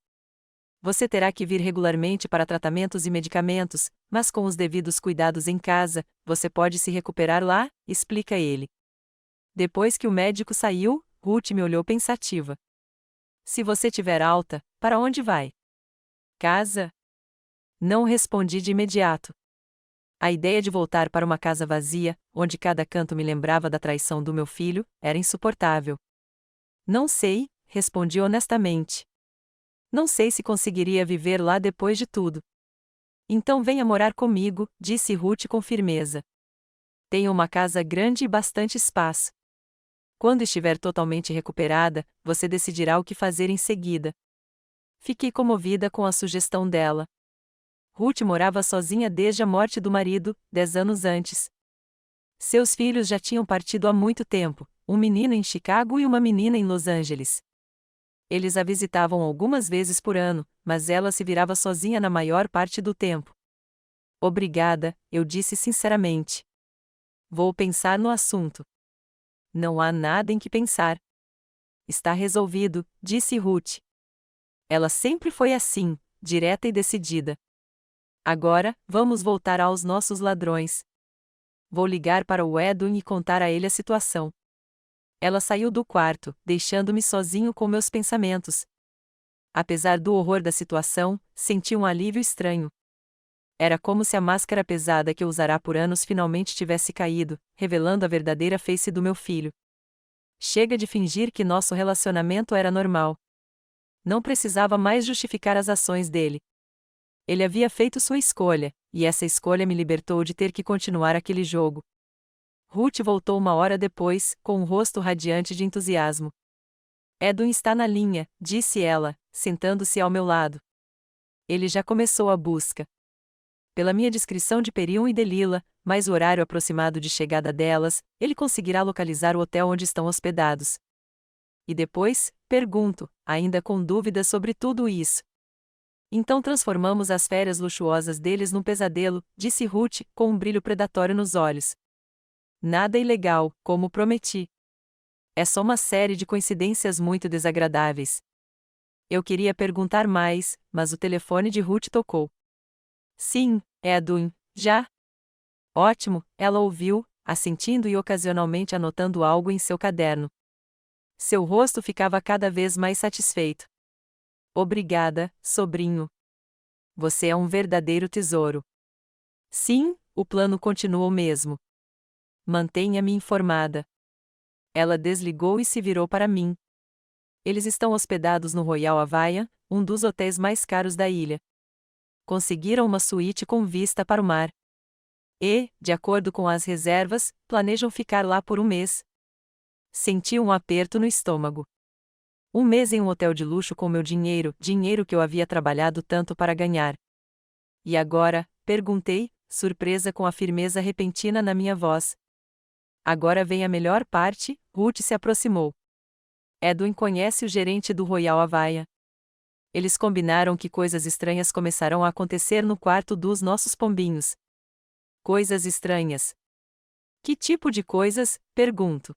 Você terá que vir regularmente para tratamentos e medicamentos, mas com os devidos cuidados em casa, você pode se recuperar lá, explica ele. Depois que o médico saiu, Ruth me olhou pensativa. Se você tiver alta, para onde vai? Casa? Não respondi de imediato. A ideia de voltar para uma casa vazia, onde cada canto me lembrava da traição do meu filho, era insuportável. Não sei, respondi honestamente. Não sei se conseguiria viver lá depois de tudo. Então venha morar comigo, disse Ruth com firmeza. Tenho uma casa grande e bastante espaço. Quando estiver totalmente recuperada, você decidirá o que fazer em seguida. Fiquei comovida com a sugestão dela. Ruth morava sozinha desde a morte do marido, 10 anos antes. Seus filhos já tinham partido há muito tempo, um menino em Chicago e uma menina em Los Angeles. Eles a visitavam algumas vezes por ano, mas ela se virava sozinha na maior parte do tempo. Obrigada, eu disse sinceramente. Vou pensar no assunto. Não há nada em que pensar. Está resolvido, disse Ruth. Ela sempre foi assim, direta e decidida. Agora, vamos voltar aos nossos ladrões. Vou ligar para o Edwin e contar a ele a situação. Ela saiu do quarto, deixando-me sozinho com meus pensamentos. Apesar do horror da situação, senti um alívio estranho. Era como se a máscara pesada que eu usara por anos finalmente tivesse caído, revelando a verdadeira face do meu filho. Chega de fingir que nosso relacionamento era normal. Não precisava mais justificar as ações dele. Ele havia feito sua escolha, e essa escolha me libertou de ter que continuar aquele jogo. Ruth voltou 1 hora depois, com um rosto radiante de entusiasmo. Edwin está na linha, disse ela, sentando-se ao meu lado. Ele já começou a busca. Pela minha descrição de Perion e Delila, mais o horário aproximado de chegada delas, ele conseguirá localizar o hotel onde estão hospedados. E depois, pergunto, ainda com dúvidas sobre tudo isso. Então transformamos as férias luxuosas deles num pesadelo, disse Ruth, com um brilho predatório nos olhos. Nada ilegal, como prometi. É só uma série de coincidências muito desagradáveis. Eu queria perguntar mais, mas o telefone de Ruth tocou. Sim, Edwin, já? Ótimo, ela ouviu, assentindo e ocasionalmente anotando algo em seu caderno. Seu rosto ficava cada vez mais satisfeito. Obrigada, sobrinho. Você é um verdadeiro tesouro. Sim, o plano continua o mesmo. Mantenha-me informada. Ela desligou e se virou para mim. Eles estão hospedados no Royal Havaia, um dos hotéis mais caros da ilha. Conseguiram uma suíte com vista para o mar. E, de acordo com as reservas, planejam ficar lá por um mês. Senti um aperto no estômago. Um mês em um hotel de luxo com meu dinheiro, dinheiro que eu havia trabalhado tanto para ganhar. E agora? Perguntei, surpresa com a firmeza repentina na minha voz. Agora vem a melhor parte, Ruth se aproximou. Edwin conhece o gerente do Royal Havaia. Eles combinaram que coisas estranhas começarão a acontecer no quarto dos nossos pombinhos. Coisas estranhas. Que tipo de coisas? Pergunto.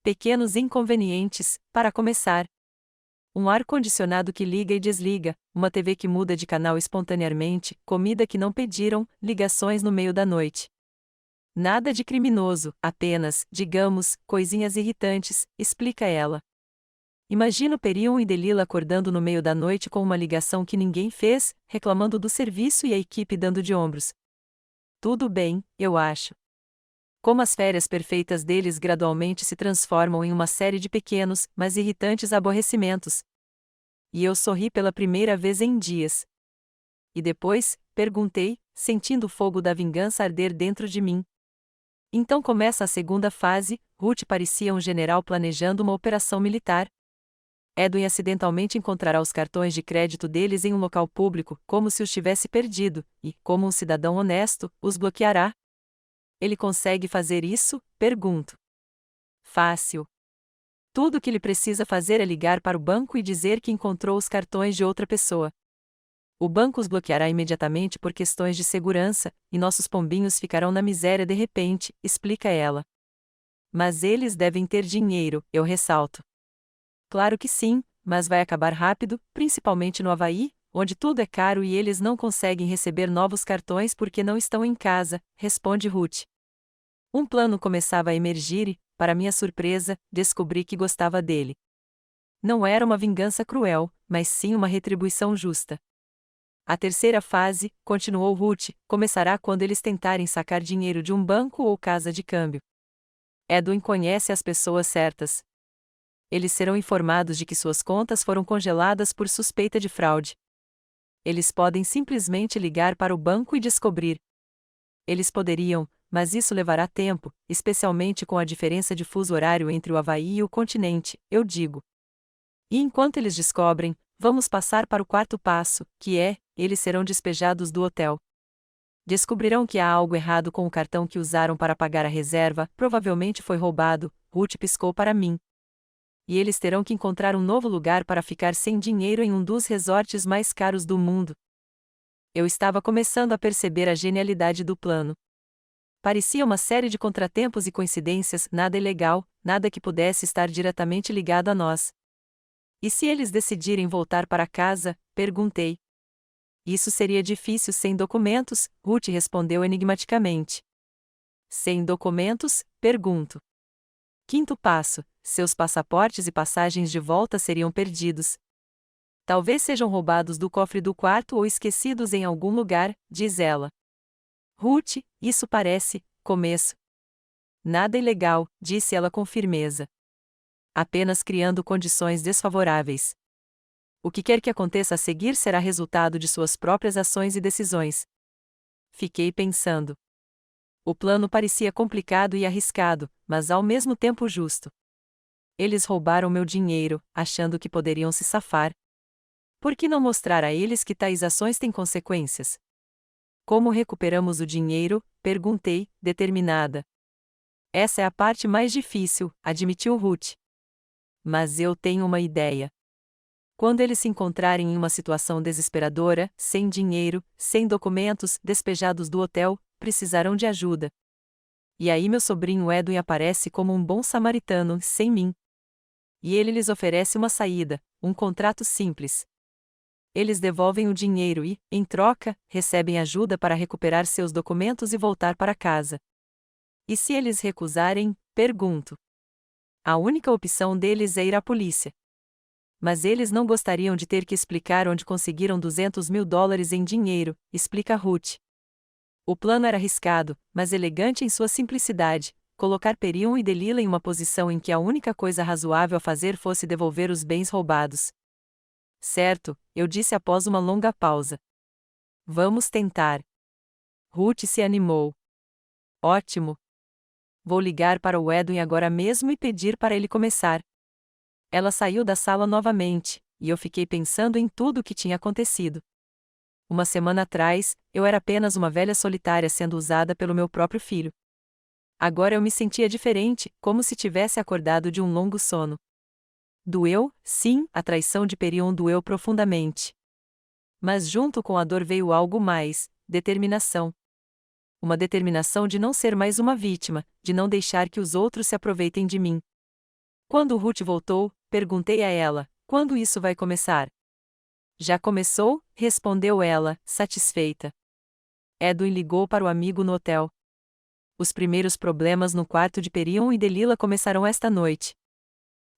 Pequenos inconvenientes, para começar. Um ar-condicionado que liga e desliga, uma TV que muda de canal espontaneamente, comida que não pediram, ligações no meio da noite. Nada de criminoso, apenas, digamos, coisinhas irritantes, explica ela. Imagino Perion e Delila acordando no meio da noite com uma ligação que ninguém fez, reclamando do serviço e a equipe dando de ombros. Tudo bem, eu acho. Como as férias perfeitas deles gradualmente se transformam em uma série de pequenos, mas irritantes aborrecimentos. E eu sorri pela primeira vez em dias. E depois, perguntei, sentindo o fogo da vingança arder dentro de mim. Então começa a segunda fase, Ruth parecia um general planejando uma operação militar. Edwin acidentalmente encontrará os cartões de crédito deles em um local público, como se os tivesse perdido, e, como um cidadão honesto, os bloqueará. Ele consegue fazer isso? Pergunto. Fácil. Tudo o que ele precisa fazer é ligar para o banco e dizer que encontrou os cartões de outra pessoa. O banco os bloqueará imediatamente por questões de segurança, e nossos pombinhos ficarão na miséria de repente, explica ela. Mas eles devem ter dinheiro, eu ressalto. Claro que sim, mas vai acabar rápido, principalmente no Havaí, onde tudo é caro e eles não conseguem receber novos cartões porque não estão em casa, responde Ruth. Um plano começava a emergir e, para minha surpresa, descobri que gostava dele. Não era uma vingança cruel, mas sim uma retribuição justa. A terceira fase, continuou Ruth, começará quando eles tentarem sacar dinheiro de um banco ou casa de câmbio. Edwin conhece as pessoas certas. Eles serão informados de que suas contas foram congeladas por suspeita de fraude. Eles podem simplesmente ligar para o banco e descobrir. Eles poderiam, mas isso levará tempo, especialmente com a diferença de fuso horário entre o Havaí e o continente, eu digo. E enquanto eles descobrem, vamos passar para o quarto passo, que é, eles serão despejados do hotel. Descobrirão que há algo errado com o cartão que usaram para pagar a reserva, provavelmente foi roubado, Ruth piscou para mim. E eles terão que encontrar um novo lugar para ficar sem dinheiro em um dos resorts mais caros do mundo. Eu estava começando a perceber a genialidade do plano. Parecia uma série de contratempos e coincidências, nada ilegal, nada que pudesse estar diretamente ligado a nós. E se eles decidirem voltar para casa? Perguntei. Isso seria difícil sem documentos, Ruth respondeu enigmaticamente. Sem documentos? Pergunto. Quinto passo: seus passaportes e passagens de volta seriam perdidos. Talvez sejam roubados do cofre do quarto ou esquecidos em algum lugar, diz ela. Ruth, isso parece começo. Nada ilegal, disse ela com firmeza. Apenas criando condições desfavoráveis. O que quer que aconteça a seguir será resultado de suas próprias ações e decisões. Fiquei pensando. O plano parecia complicado e arriscado, mas ao mesmo tempo justo. Eles roubaram meu dinheiro, achando que poderiam se safar. Por que não mostrar a eles que tais ações têm consequências? Como recuperamos o dinheiro? Perguntei, determinada. Essa é a parte mais difícil, admitiu Ruth. Mas eu tenho uma ideia. Quando eles se encontrarem em uma situação desesperadora, sem dinheiro, sem documentos, despejados do hotel, precisarão de ajuda. E aí meu sobrinho Edwin aparece como um bom samaritano, sem mim. E ele lhes oferece uma saída, um contrato simples. Eles devolvem o dinheiro e, em troca, recebem ajuda para recuperar seus documentos e voltar para casa. E se eles recusarem? Pergunto. A única opção deles é ir à polícia. Mas eles não gostariam de ter que explicar onde conseguiram $200.000 em dinheiro, explica Ruth. O plano era arriscado, mas elegante em sua simplicidade, colocar Perion e Delilah em uma posição em que a única coisa razoável a fazer fosse devolver os bens roubados. Certo, eu disse após uma longa pausa. Vamos tentar. Ruth se animou. Ótimo. Vou ligar para o Edwin agora mesmo e pedir para ele começar. Ela saiu da sala novamente, e eu fiquei pensando em tudo o que tinha acontecido. Uma semana atrás, eu era apenas uma velha solitária sendo usada pelo meu próprio filho. Agora eu me sentia diferente, como se tivesse acordado de um longo sono. Doeu, sim, a traição de Perion doeu profundamente. Mas junto com a dor veio algo mais, determinação. Uma determinação de não ser mais uma vítima, de não deixar que os outros se aproveitem de mim. Quando Ruth voltou, perguntei a ela, quando isso vai começar? Já começou, respondeu ela, satisfeita. Edwin ligou para o amigo no hotel. Os primeiros problemas no quarto de Perion e Delilah começarão esta noite.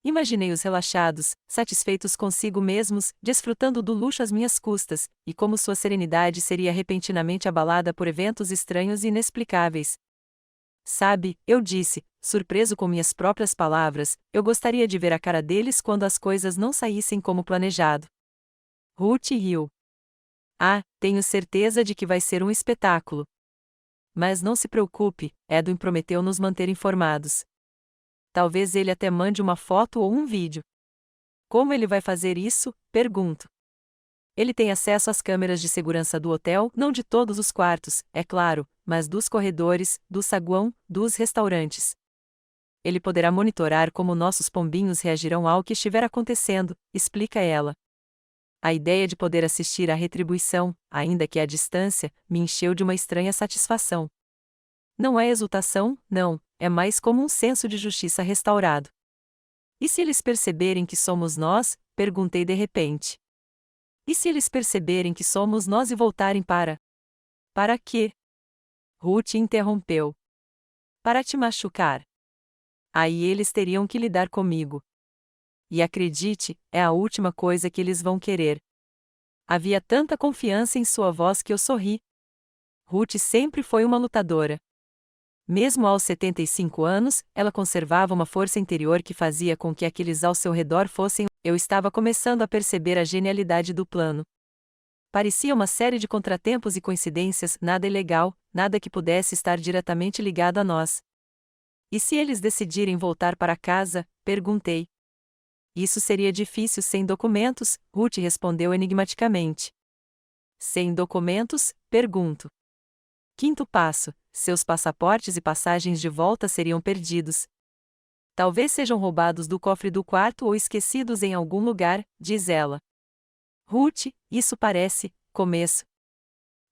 Imaginei-os relaxados, satisfeitos consigo mesmos, desfrutando do luxo às minhas custas, e como sua serenidade seria repentinamente abalada por eventos estranhos e inexplicáveis. Sabe, eu disse, surpreso com minhas próprias palavras, eu gostaria de ver a cara deles quando as coisas não saíssem como planejado. Ruth riu. Ah, tenho certeza de que vai ser um espetáculo. Mas não se preocupe, Edwin prometeu nos manter informados. Talvez ele até mande uma foto ou um vídeo. Como ele vai fazer isso? Pergunto. Ele tem acesso às câmeras de segurança do hotel, não de todos os quartos, é claro, mas dos corredores, do saguão, dos restaurantes. Ele poderá monitorar como nossos pombinhos reagirão ao que estiver acontecendo, explica ela. A ideia de poder assistir à retribuição, ainda que à distância, me encheu de uma estranha satisfação. Não é exultação, não, é mais como um senso de justiça restaurado. E se eles perceberem que somos nós? Perguntei de repente. E se eles perceberem que somos nós e voltarem para? Para quê? Ruth interrompeu. Para te machucar. Aí eles teriam que lidar comigo. E acredite, é a última coisa que eles vão querer. Havia tanta confiança em sua voz que eu sorri. Ruth sempre foi uma lutadora. Mesmo aos 75 anos, ela conservava uma força interior que fazia com que aqueles ao seu redor fossem. Eu estava começando a perceber a genialidade do plano. Parecia uma série de contratempos e coincidências, nada ilegal, nada que pudesse estar diretamente ligado a nós. E se eles decidirem voltar para casa? Perguntei. Isso seria difícil sem documentos, Ruth respondeu enigmaticamente. Sem documentos? Pergunto. Quinto passo: seus passaportes e passagens de volta seriam perdidos. Talvez sejam roubados do cofre do quarto ou esquecidos em algum lugar, diz ela. Ruth, isso parece começo.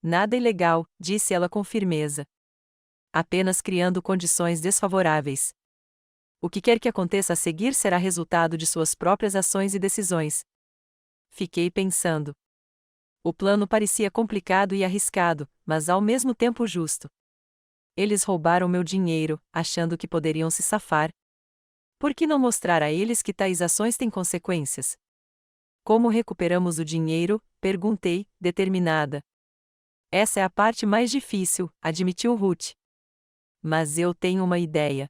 Nada ilegal, disse ela com firmeza. Apenas criando condições desfavoráveis. O que quer que aconteça a seguir será resultado de suas próprias ações e decisões. Fiquei pensando. O plano parecia complicado e arriscado, mas ao mesmo tempo justo. Eles roubaram meu dinheiro, achando que poderiam se safar. Por que não mostrar a eles que tais ações têm consequências? Como recuperamos o dinheiro? Perguntei, determinada. Essa é a parte mais difícil, admitiu Ruth. Mas eu tenho uma ideia.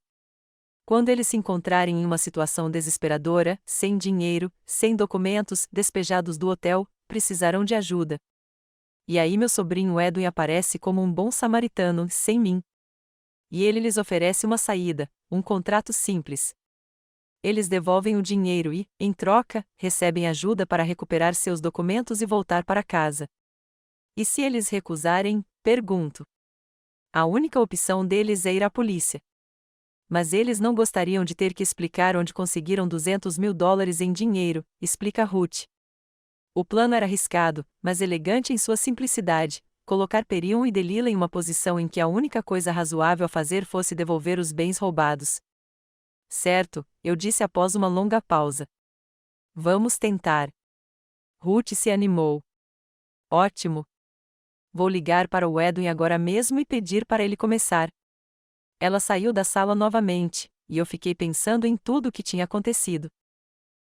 Quando eles se encontrarem em uma situação desesperadora, sem dinheiro, sem documentos, despejados do hotel, precisarão de ajuda. E aí meu sobrinho Edwin aparece como um bom samaritano, sem mim. E ele lhes oferece uma saída, um contrato simples. Eles devolvem o dinheiro e, em troca, recebem ajuda para recuperar seus documentos e voltar para casa. E se eles recusarem? Pergunto. A única opção deles é ir à polícia. Mas eles não gostariam de ter que explicar onde conseguiram $200.000 em dinheiro, explica Ruth. O plano era arriscado, mas elegante em sua simplicidade: colocar Perion e Delilah em uma posição em que a única coisa razoável a fazer fosse devolver os bens roubados. Certo, eu disse após uma longa pausa. Vamos tentar. Ruth se animou. Ótimo. Vou ligar para o Edwin agora mesmo e pedir para ele começar. Ela saiu da sala novamente, e eu fiquei pensando em tudo o que tinha acontecido.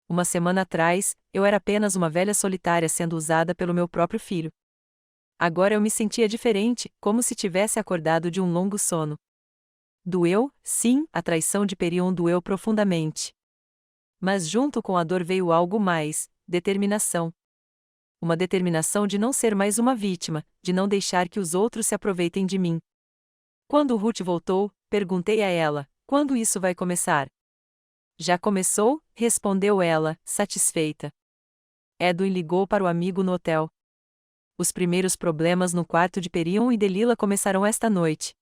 Uma semana atrás, eu era apenas uma velha solitária sendo usada pelo meu próprio filho. Agora eu me sentia diferente, como se tivesse acordado de um longo sono. Doeu, sim, a traição de Perion doeu profundamente. Mas junto com a dor veio algo mais: determinação. Uma determinação de não ser mais uma vítima, de não deixar que os outros se aproveitem de mim. Quando Ruth voltou, perguntei a ela: quando isso vai começar? Já começou, respondeu ela, satisfeita. Edwin ligou para o amigo no hotel. Os primeiros problemas no quarto de Perion e Delilah começaram esta noite.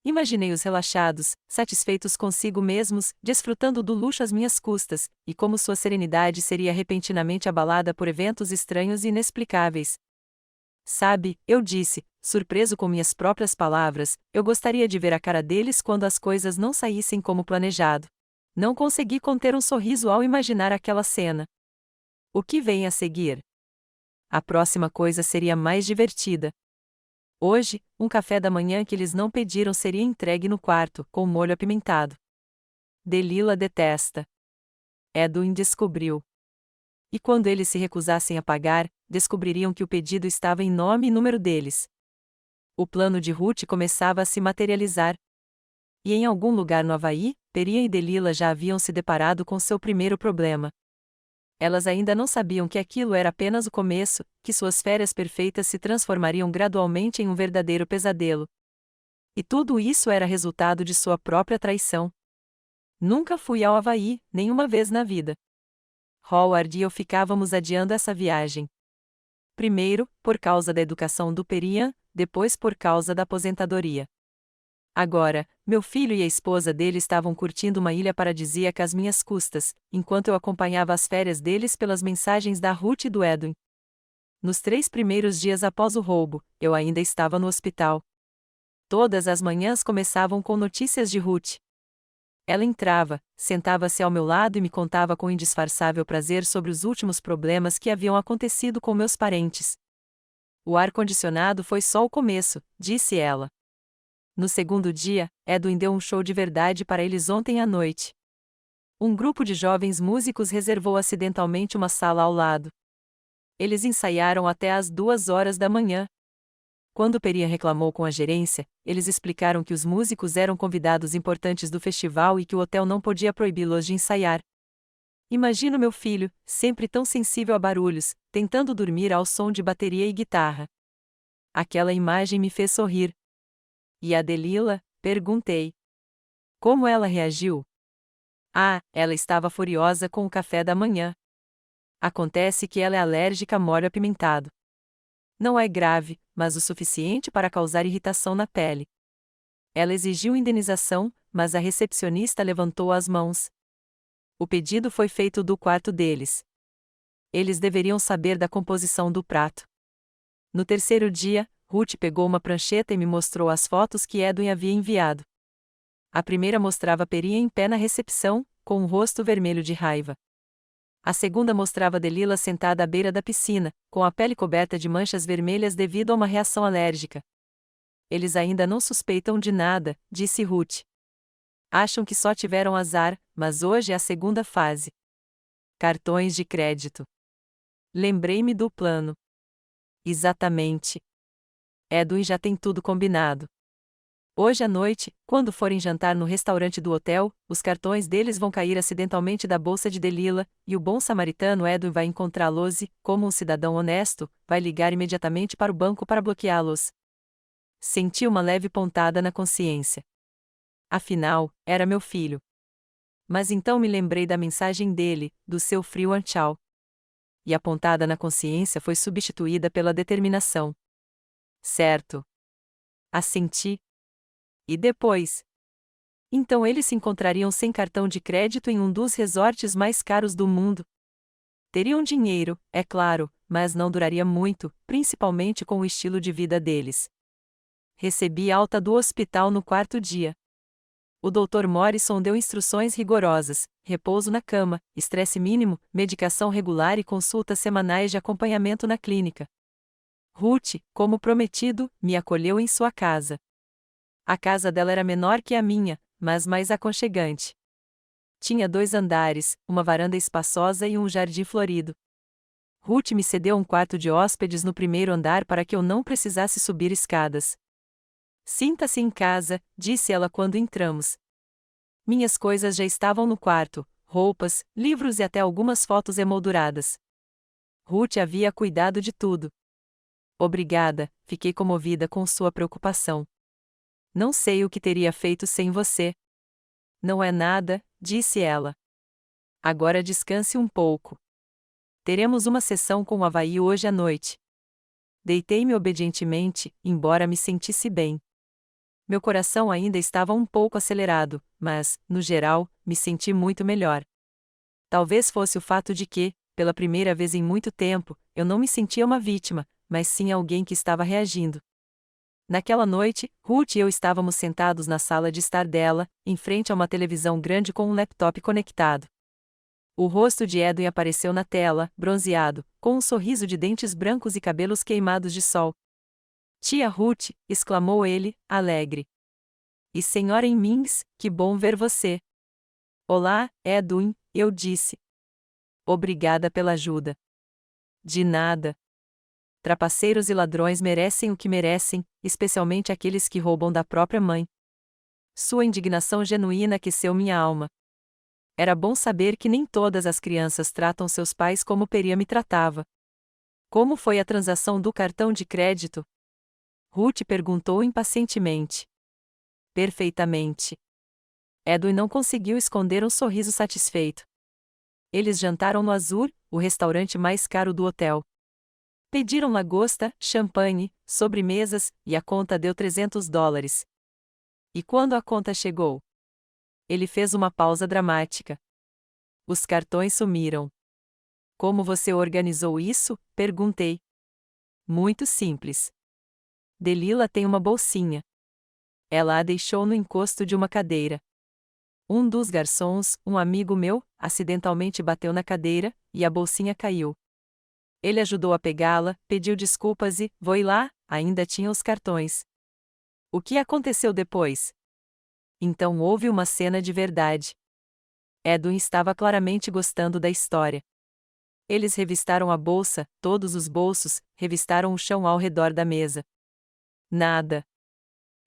Imaginei-os relaxados, satisfeitos consigo mesmos, desfrutando do luxo às minhas custas, e como sua serenidade seria repentinamente abalada por eventos estranhos e inexplicáveis. Sabe, eu disse, surpreso com minhas próprias palavras, eu gostaria de ver a cara deles quando as coisas não saíssem como planejado. Não consegui conter um sorriso ao imaginar aquela cena. O que vem a seguir? A próxima coisa seria mais divertida. Hoje, um café da manhã que eles não pediram seria entregue no quarto, com molho apimentado. Delilah detesta. Edwin descobriu. E quando eles se recusassem a pagar, descobririam que o pedido estava em nome e número deles. O plano de Ruth começava a se materializar. E em algum lugar no Havaí, Perion e Delilah já haviam se deparado com seu primeiro problema. Elas ainda não sabiam que aquilo era apenas o começo, que suas férias perfeitas se transformariam gradualmente em um verdadeiro pesadelo. E tudo isso era resultado de sua própria traição. Nunca fui ao Havaí, nenhuma vez na vida. Howard e eu ficávamos adiando essa viagem. Primeiro, por causa da educação do Perion, depois por causa da aposentadoria. Agora, meu filho e a esposa dele estavam curtindo uma ilha paradisíaca às minhas custas, enquanto eu acompanhava as férias deles pelas mensagens da Ruth e do Edwin. Nos 3 primeiros dias após o roubo, eu ainda estava no hospital. Todas as manhãs começavam com notícias de Ruth. Ela entrava, sentava-se ao meu lado e me contava com indisfarçável prazer sobre os últimos problemas que haviam acontecido com meus parentes. O ar-condicionado foi só o começo, disse ela. No segundo dia, Edwin deu um show de verdade para eles ontem à noite. Um grupo de jovens músicos reservou acidentalmente uma sala ao lado. Eles ensaiaram até às 2 horas da manhã. Quando Perian reclamou com a gerência, eles explicaram que os músicos eram convidados importantes do festival e que o hotel não podia proibi-los de ensaiar. Imagino meu filho, sempre tão sensível a barulhos, tentando dormir ao som de bateria e guitarra. Aquela imagem me fez sorrir. E a Delila? Perguntei. Como ela reagiu? Ah, ela estava furiosa com o café da manhã. Acontece que ela é alérgica a molho apimentado. Não é grave, mas o suficiente para causar irritação na pele. Ela exigiu indenização, mas a recepcionista levantou as mãos. O pedido foi feito do quarto deles. Eles deveriam saber da composição do prato. No terceiro dia, Ruth pegou uma prancheta e me mostrou as fotos que Edwin havia enviado. A primeira mostrava Perian em pé na recepção, com um rosto vermelho de raiva. A segunda mostrava Delila sentada à beira da piscina, com a pele coberta de manchas vermelhas devido a uma reação alérgica. Eles ainda não suspeitam de nada, disse Ruth. Acham que só tiveram azar, mas hoje é a segunda fase. Cartões de crédito. Lembrei-me do plano. Exatamente. Edwin já tem tudo combinado. Hoje à noite, quando forem jantar no restaurante do hotel, os cartões deles vão cair acidentalmente da bolsa de Delila, e o bom samaritano Edwin vai encontrá-los e, como um cidadão honesto, vai ligar imediatamente para o banco para bloqueá-los. Senti uma leve pontada na consciência. Afinal, era meu filho. Mas então me lembrei da mensagem dele, do seu frio anchal. E a pontada na consciência foi substituída pela determinação. Certo. Assenti. E depois? Então eles se encontrariam sem cartão de crédito em um dos resorts mais caros do mundo. Teriam dinheiro, é claro, mas não duraria muito, principalmente com o estilo de vida deles. Recebi alta do hospital no quarto dia. O Dr. Morrison deu instruções rigorosas: repouso na cama, estresse mínimo, medicação regular e consultas semanais de acompanhamento na clínica. Ruth, como prometido, me acolheu em sua casa. A casa dela era menor que a minha, mas mais aconchegante. Tinha 2 andares, uma varanda espaçosa e um jardim florido. Ruth me cedeu um quarto de hóspedes no primeiro andar para que eu não precisasse subir escadas. Sinta-se em casa, disse ela quando entramos. Minhas coisas já estavam no quarto, roupas, livros e até algumas fotos emolduradas. Ruth havia cuidado de tudo. Obrigada, fiquei comovida com sua preocupação. Não sei o que teria feito sem você. Não é nada, disse ela. Agora descanse um pouco. Teremos uma sessão com o Havaí hoje à noite. Deitei-me obedientemente, embora me sentisse bem. Meu coração ainda estava um pouco acelerado, mas, no geral, me senti muito melhor. Talvez fosse o fato de que, pela primeira vez em muito tempo, eu não me sentia uma vítima, mas sim alguém que estava reagindo. Naquela noite, Ruth e eu estávamos sentados na sala de estar dela, em frente a uma televisão grande com um laptop conectado. O rosto de Edwin apareceu na tela, bronzeado, com um sorriso de dentes brancos e cabelos queimados de sol. Tia Ruth, exclamou ele, alegre. E senhora Mings, que bom ver você. Olá, Edwin, eu disse. Obrigada pela ajuda. De nada. Trapaceiros e ladrões merecem o que merecem, especialmente aqueles que roubam da própria mãe. Sua indignação genuína aqueceu minha alma. Era bom saber que nem todas as crianças tratam seus pais como Perian me tratava. Como foi a transação do cartão de crédito? Ruth perguntou impacientemente. Perfeitamente. Edwin não conseguiu esconder um sorriso satisfeito. Eles jantaram no Azur, o restaurante mais caro do hotel. Pediram lagosta, champanhe, sobremesas, e a conta deu $300. E quando a conta chegou? Ele fez uma pausa dramática. Os cartões sumiram. Como você organizou isso? Perguntei. Muito simples. Delila tem uma bolsinha. Ela a deixou no encosto de uma cadeira. Um dos garçons, um amigo meu, acidentalmente bateu na cadeira, e a bolsinha caiu. Ele ajudou a pegá-la, pediu desculpas e, foi lá, ainda tinha os cartões. O que aconteceu depois? Então houve uma cena de verdade. Edwin estava claramente gostando da história. Eles revistaram a bolsa, todos os bolsos, revistaram o chão ao redor da mesa. Nada.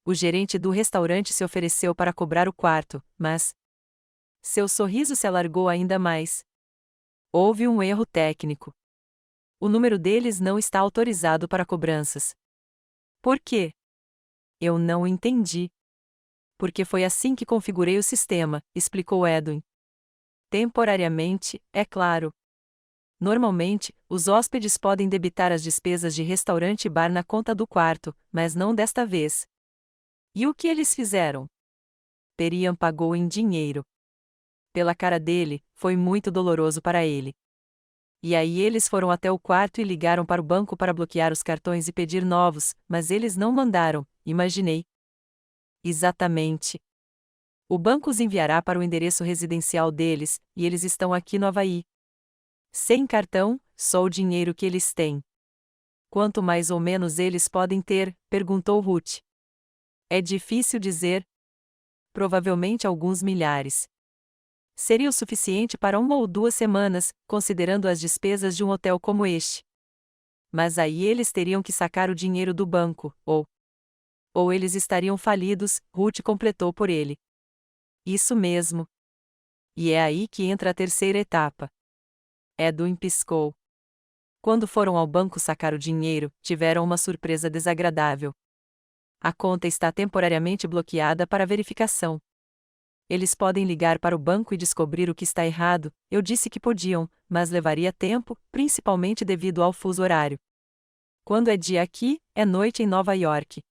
O gerente do restaurante se ofereceu para cobrar o quarto, mas seu sorriso se alargou ainda mais. Houve um erro técnico. O número deles não está autorizado para cobranças. Por quê? Eu não entendi. Porque foi assim que configurei o sistema, explicou Edwin. Temporariamente, é claro. Normalmente, os hóspedes podem debitar as despesas de restaurante e bar na conta do quarto, mas não desta vez. E o que eles fizeram? Perian pagou em dinheiro. Pela cara dele, foi muito doloroso para ele. E aí eles foram até o quarto e ligaram para o banco para bloquear os cartões e pedir novos, mas eles não mandaram, imaginei. Exatamente. O banco os enviará para o endereço residencial deles, e eles estão aqui no Havaí. Sem cartão, só o dinheiro que eles têm. Quanto mais ou menos eles podem ter? Perguntou Ruth. É difícil dizer. Provavelmente alguns milhares. Seria o suficiente para 1 ou 2 semanas, considerando as despesas de um hotel como este. Mas aí eles teriam que sacar o dinheiro do banco, ou eles estariam falidos, Ruth completou por ele. Isso mesmo. E é aí que entra a terceira etapa. Edwin piscou. Quando foram ao banco sacar o dinheiro, tiveram uma surpresa desagradável. A conta está temporariamente bloqueada para verificação. Eles podem ligar para o banco e descobrir o que está errado, eu disse que podiam, mas levaria tempo, principalmente devido ao fuso horário. Quando é dia aqui, é noite em Nova York.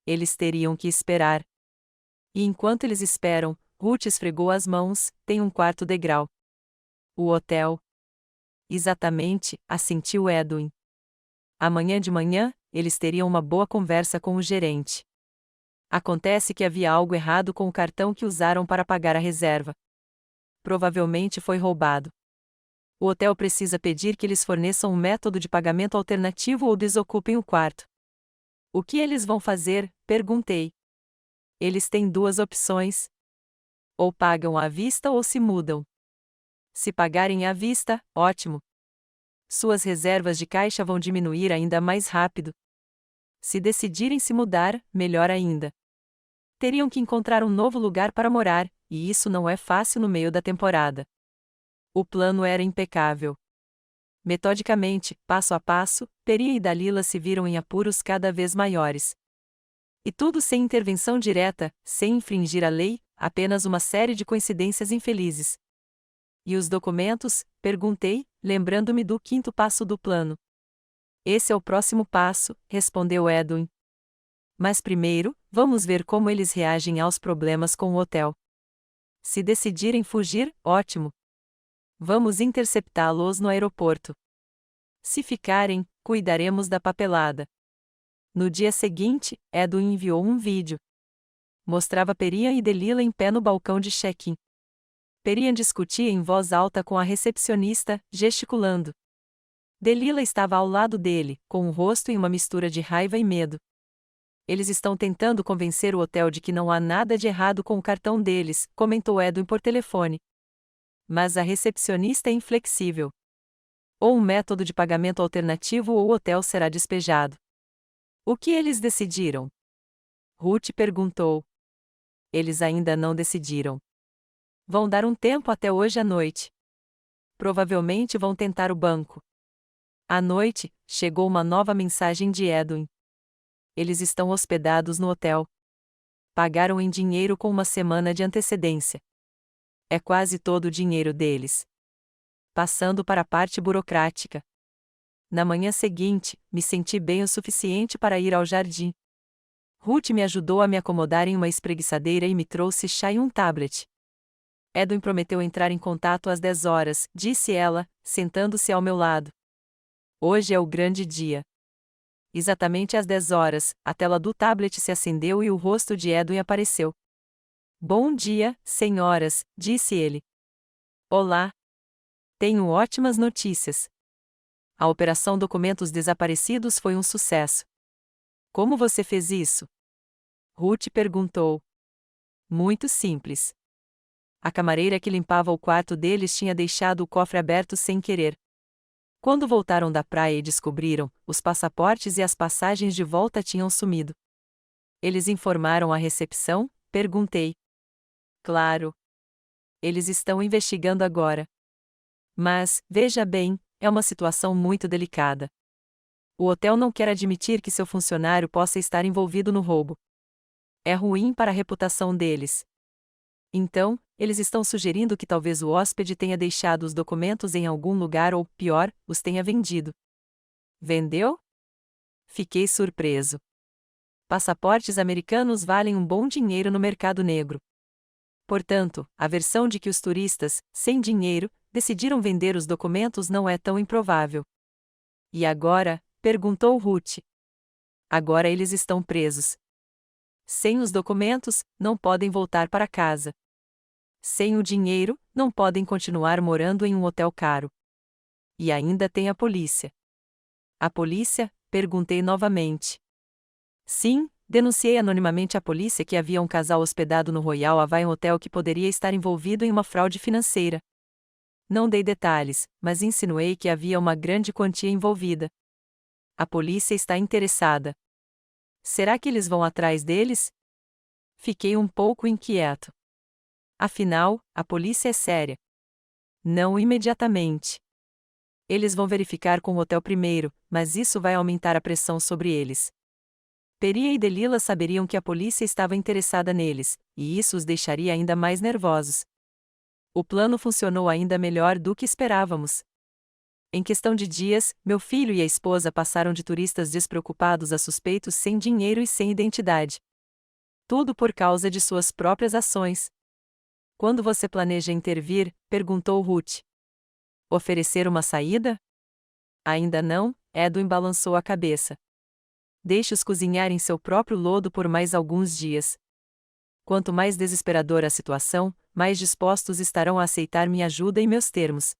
Eles teriam que esperar. E enquanto eles esperam, Ruth esfregou as mãos, tem um quarto degrau. O hotel. Exatamente, assentiu Edwin. Amanhã de manhã, eles teriam uma boa conversa com o gerente. Acontece que havia algo errado com o cartão que usaram para pagar a reserva. Provavelmente foi roubado. O hotel precisa pedir que eles forneçam um método de pagamento alternativo ou desocupem o quarto. O que eles vão fazer? Perguntei. Eles têm 2 opções. Ou pagam à vista ou se mudam. Se pagarem à vista, ótimo. Suas reservas de caixa vão diminuir ainda mais rápido. Se decidirem se mudar, melhor ainda. Teriam que encontrar um novo lugar para morar, e isso não é fácil no meio da temporada. O plano era impecável. Metodicamente, passo a passo, Perian e Dalila se viram em apuros cada vez maiores. E tudo sem intervenção direta, sem infringir a lei, apenas uma série de coincidências infelizes. E os documentos? Perguntei, lembrando-me do 5º passo do plano. Esse é o próximo passo, respondeu Edwin. Mas primeiro, vamos ver como eles reagem aos problemas com o hotel. Se decidirem fugir, ótimo. Vamos interceptá-los no aeroporto. Se ficarem, cuidaremos da papelada. No dia seguinte, Edwin enviou um vídeo. Mostrava Perian e Dalila em pé no balcão de check-in. Perian discutia em voz alta com a recepcionista, gesticulando. Dalila estava ao lado dele, com o rosto em uma mistura de raiva e medo. Eles estão tentando convencer o hotel de que não há nada de errado com o cartão deles, comentou Edwin por telefone. Mas a recepcionista é inflexível. Ou um método de pagamento alternativo ou o hotel será despejado. O que eles decidiram? Ruth perguntou. Eles ainda não decidiram. Vão dar um tempo até hoje à noite. Provavelmente vão tentar o banco. À noite, chegou uma nova mensagem de Edwin. Eles estão hospedados no hotel. Pagaram em dinheiro com uma semana de antecedência. É quase todo o dinheiro deles. Passando para a parte burocrática. Na manhã seguinte, me senti bem o suficiente para ir ao jardim. Ruth me ajudou a me acomodar em uma espreguiçadeira e me trouxe chá e um tablet. Edwin prometeu entrar em contato às 10 horas, disse ela, sentando-se ao meu lado. Hoje é o grande dia. Exatamente às 10 horas, a tela do tablet se acendeu e o rosto de Edwin apareceu. Bom dia, senhoras, disse ele. Olá. Tenho ótimas notícias. A Operação Documentos Desaparecidos foi um sucesso. Como você fez isso? Ruth perguntou. Muito simples. A camareira que limpava o quarto deles tinha deixado o cofre aberto sem querer. Quando voltaram da praia e descobriram, os passaportes e as passagens de volta tinham sumido. Eles informaram a recepção? Perguntei. Claro. Eles estão investigando agora. Mas, veja bem, é uma situação muito delicada. O hotel não quer admitir que seu funcionário possa estar envolvido no roubo. É ruim para a reputação deles. Então, eles estão sugerindo que talvez o hóspede tenha deixado os documentos em algum lugar ou, pior, os tenha vendido. Vendeu? Fiquei surpreso. Passaportes americanos valem um bom dinheiro no mercado negro. Portanto, a versão de que os turistas, sem dinheiro, decidiram vender os documentos não é tão improvável. E agora? Perguntou Ruth. Agora eles estão presos. Sem os documentos, não podem voltar para casa. Sem o dinheiro, não podem continuar morando em um hotel caro. E ainda tem a polícia. A polícia? Perguntei novamente. Sim, denunciei anonimamente à polícia que havia um casal hospedado no Royal Hawaiian Hotel que poderia estar envolvido em uma fraude financeira. Não dei detalhes, mas insinuei que havia uma grande quantia envolvida. A polícia está interessada. Será que eles vão atrás deles? Fiquei um pouco inquieto. Afinal, a polícia é séria. Não imediatamente. Eles vão verificar com o hotel primeiro, mas isso vai aumentar a pressão sobre eles. Peria e Delila saberiam que a polícia estava interessada neles, e isso os deixaria ainda mais nervosos. O plano funcionou ainda melhor do que esperávamos. Em questão de dias, meu filho e a esposa passaram de turistas despreocupados a suspeitos sem dinheiro e sem identidade. Tudo por causa de suas próprias ações. Quando você planeja intervir? Perguntou Ruth. Oferecer uma saída? Ainda não, Edwin balançou a cabeça. Deixe-os cozinhar em seu próprio lodo por mais alguns dias. Quanto mais desesperadora a situação, mais dispostos estarão a aceitar minha ajuda e meus termos.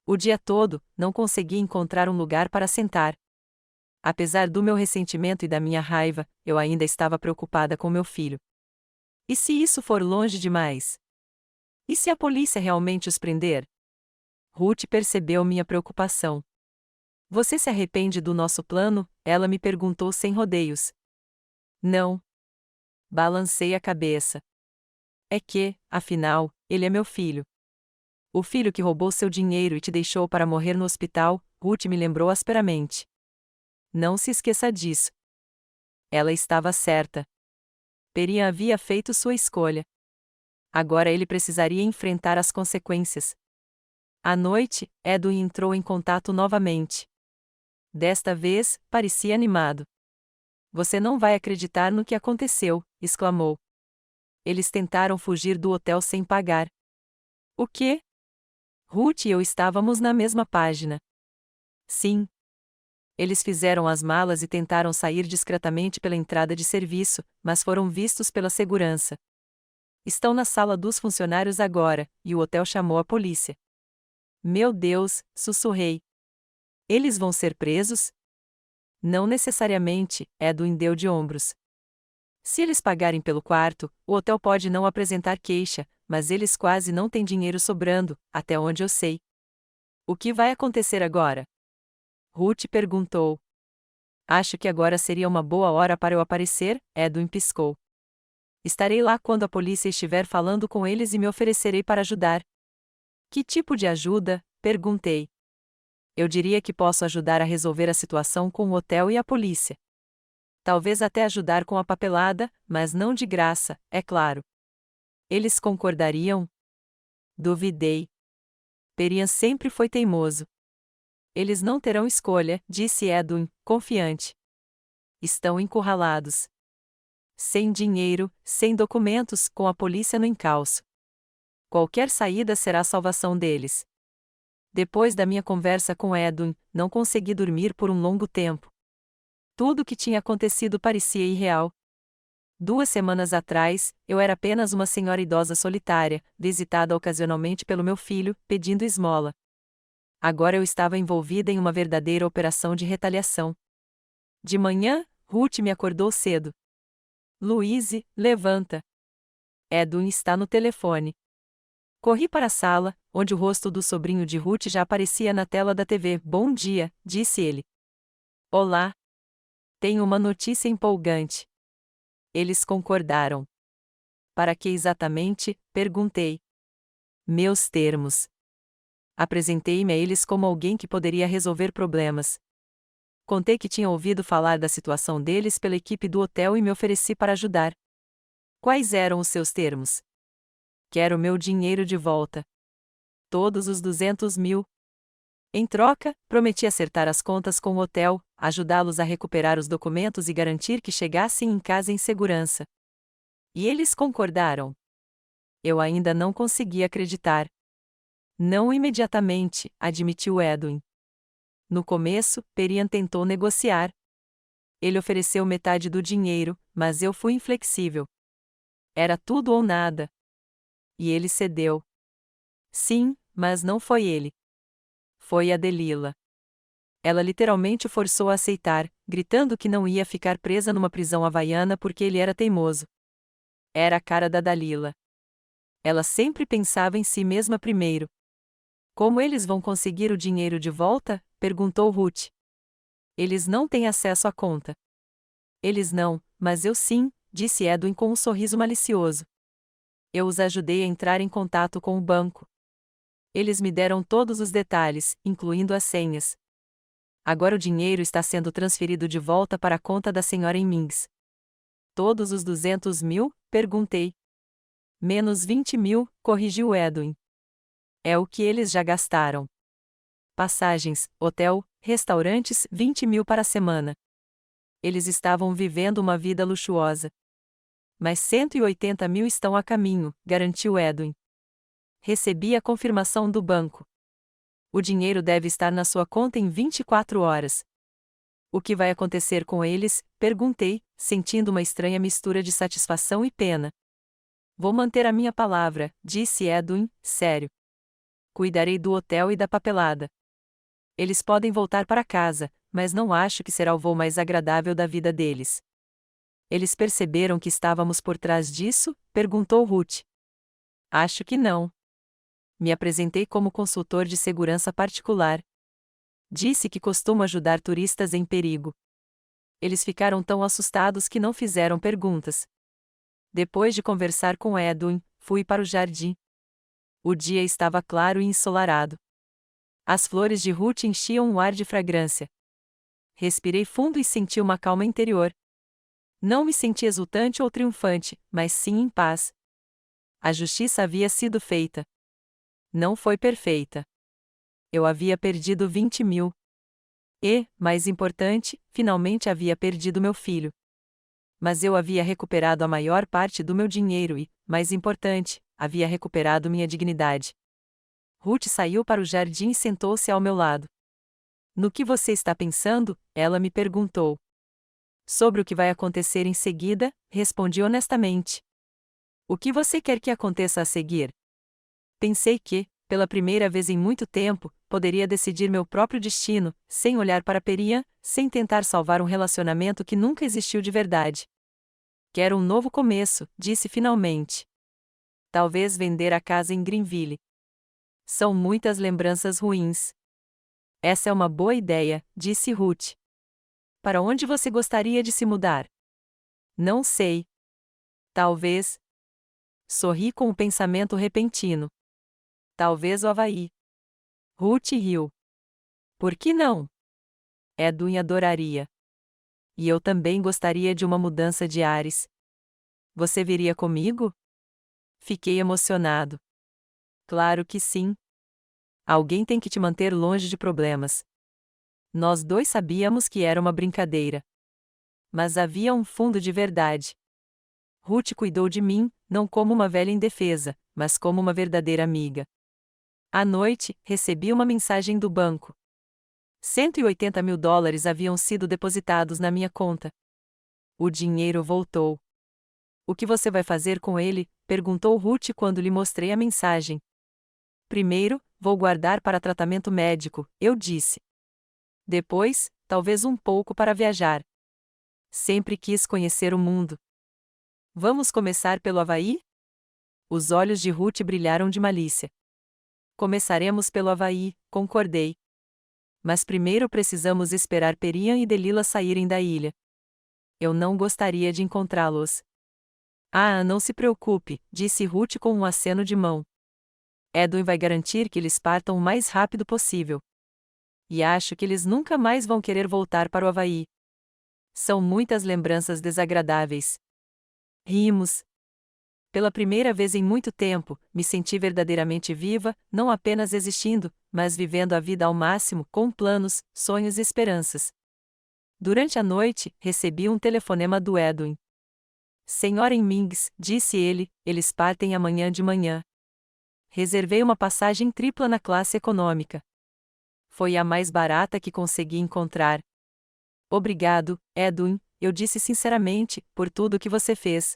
O dia todo, não consegui encontrar um lugar para sentar. Apesar do meu ressentimento e da minha raiva, eu ainda estava preocupada com meu filho. E se isso for longe demais? E se a polícia realmente os prender? Ruth percebeu minha preocupação. Você se arrepende do nosso plano? Ela me perguntou sem rodeios. Não. Balancei a cabeça. É que, afinal, ele é meu filho. O filho que roubou seu dinheiro e te deixou para morrer no hospital, Ruth me lembrou asperamente. Não se esqueça disso. Ela estava certa. Perian havia feito sua escolha. Agora ele precisaria enfrentar as consequências. À noite, Edwin entrou em contato novamente. Desta vez, parecia animado. Você não vai acreditar no que aconteceu, exclamou. Eles tentaram fugir do hotel sem pagar. O quê? Ruth e eu estávamos na mesma página. Sim. Eles fizeram as malas e tentaram sair discretamente pela entrada de serviço, mas foram vistos pela segurança. Estão na sala dos funcionários agora, e o hotel chamou a polícia. Meu Deus, sussurrei. Eles vão ser presos? Não necessariamente, Edwin deu de ombros. Se eles pagarem pelo quarto, o hotel pode não apresentar queixa, mas eles quase não têm dinheiro sobrando, até onde eu sei. O que vai acontecer agora? Ruth perguntou. Acho que agora seria uma boa hora para eu aparecer, Edwin piscou. Estarei lá quando a polícia estiver falando com eles e me oferecerei para ajudar. Que tipo de ajuda? Perguntei. Eu diria que posso ajudar a resolver a situação com o hotel e a polícia. Talvez até ajudar com a papelada, mas não de graça, é claro. Eles concordariam? Duvidei. Perian sempre foi teimoso. Eles não terão escolha, disse Edwin, confiante. Estão encurralados. Sem dinheiro, sem documentos, com a polícia no encalço. Qualquer saída será a salvação deles. Depois da minha conversa com Edwin, não consegui dormir por um longo tempo. Tudo o que tinha acontecido parecia irreal. 2 semanas atrás, eu era apenas uma senhora idosa solitária, visitada ocasionalmente pelo meu filho, pedindo esmola. Agora eu estava envolvida em uma verdadeira operação de retaliação. De manhã, Ruth me acordou cedo. Louise, levanta. Edwin está no telefone. Corri para a sala, onde o rosto do sobrinho de Ruth já aparecia na tela da TV. Bom dia, disse ele. Olá. Tenho uma notícia empolgante. Eles concordaram. Para que exatamente? Perguntei. Meus termos. Apresentei-me a eles como alguém que poderia resolver problemas. Contei que tinha ouvido falar da situação deles pela equipe do hotel e me ofereci para ajudar. Quais eram os seus termos? Quero meu dinheiro de volta. Todos os 200 mil. Em troca, prometi acertar as contas com o hotel, ajudá-los a recuperar os documentos e garantir que chegassem em casa em segurança. E eles concordaram. Eu ainda não conseguia acreditar. Não imediatamente, admitiu Edwin. No começo, Perian tentou negociar. Ele ofereceu metade do dinheiro, mas eu fui inflexível. Era tudo ou nada. E ele cedeu. Sim, mas não foi ele. Foi a Delilah. Ela literalmente o forçou a aceitar, gritando que não ia ficar presa numa prisão havaiana porque ele era teimoso. Era a cara da Delilah. Ela sempre pensava em si mesma primeiro. Como eles vão conseguir o dinheiro de volta? Perguntou Ruth. Eles não têm acesso à conta. Eles não, mas eu sim, disse Edwin com um sorriso malicioso. Eu os ajudei a entrar em contato com o banco. Eles me deram todos os detalhes, incluindo as senhas. Agora o dinheiro está sendo transferido de volta para a conta da senhora em Mings. Todos os 200 mil? Perguntei. Menos 20 mil, corrigiu Edwin. É o que eles já gastaram. Passagens, hotel, restaurantes, 20 mil para a semana. Eles estavam vivendo uma vida luxuosa. Mas 180 mil estão a caminho, garantiu Edwin. Recebi a confirmação do banco. O dinheiro deve estar na sua conta em 24 horas. O que vai acontecer com eles? Perguntei, sentindo uma estranha mistura de satisfação e pena. Vou manter a minha palavra, disse Edwin, sério. Cuidarei do hotel e da papelada. Eles podem voltar para casa, mas não acho que será o voo mais agradável da vida deles. Eles perceberam que estávamos por trás disso? Perguntou Ruth. Acho que não. Me apresentei como consultor de segurança particular. Disse que costumo ajudar turistas em perigo. Eles ficaram tão assustados que não fizeram perguntas. Depois de conversar com Edwin, fui para o jardim. O dia estava claro e ensolarado. As flores de Ruth enchiam o ar de fragrância. Respirei fundo e senti uma calma interior. Não me senti exultante ou triunfante, mas sim em paz. A justiça havia sido feita. Não foi perfeita. Eu havia perdido 20 mil. E, mais importante, finalmente havia perdido meu filho. Mas eu havia recuperado a maior parte do meu dinheiro e, mais importante, havia recuperado minha dignidade. Ruth saiu para o jardim e sentou-se ao meu lado. No que você está pensando? Ela me perguntou. Sobre o que vai acontecer em seguida, respondi honestamente. O que você quer que aconteça a seguir? Pensei que, pela primeira vez em muito tempo, poderia decidir meu próprio destino, sem olhar para Perian, sem tentar salvar um relacionamento que nunca existiu de verdade. Quero um novo começo, disse finalmente. Talvez vender a casa em Greenville. São muitas lembranças ruins. Essa é uma boa ideia, disse Ruth. Para onde você gostaria de se mudar? Não sei. Talvez. Sorri com um pensamento repentino. Talvez o Havaí. Ruth riu. Por que não? Edwin adoraria. E eu também gostaria de uma mudança de ares. Você viria comigo? Fiquei emocionado. Claro que sim. Alguém tem que te manter longe de problemas. Nós dois sabíamos que era uma brincadeira. Mas havia um fundo de verdade. Ruth cuidou de mim, não como uma velha indefesa, mas como uma verdadeira amiga. À noite, recebi uma mensagem do banco. 180 mil dólares haviam sido depositados na minha conta. O dinheiro voltou. O que você vai fazer com ele? Perguntou Ruth quando lhe mostrei a mensagem. Primeiro, vou guardar para tratamento médico, eu disse. Depois, talvez um pouco para viajar. Sempre quis conhecer o mundo. Vamos começar pelo Havaí? Os olhos de Ruth brilharam de malícia. Começaremos pelo Havaí, concordei. Mas primeiro precisamos esperar Perian e Delilah saírem da ilha. Eu não gostaria de encontrá-los. Ah, não se preocupe, disse Ruth com um aceno de mão. Edwin vai garantir que eles partam o mais rápido possível. E acho que eles nunca mais vão querer voltar para o Havaí. São muitas lembranças desagradáveis. Rimos. Pela primeira vez em muito tempo, me senti verdadeiramente viva, não apenas existindo, mas vivendo a vida ao máximo, com planos, sonhos e esperanças. Durante a noite, recebi um telefonema do Edwin. Senhora Mings, disse ele, eles partem amanhã de manhã. Reservei uma passagem tripla na classe econômica. Foi a mais barata que consegui encontrar. Obrigado, Edwin, eu disse sinceramente, por tudo que você fez.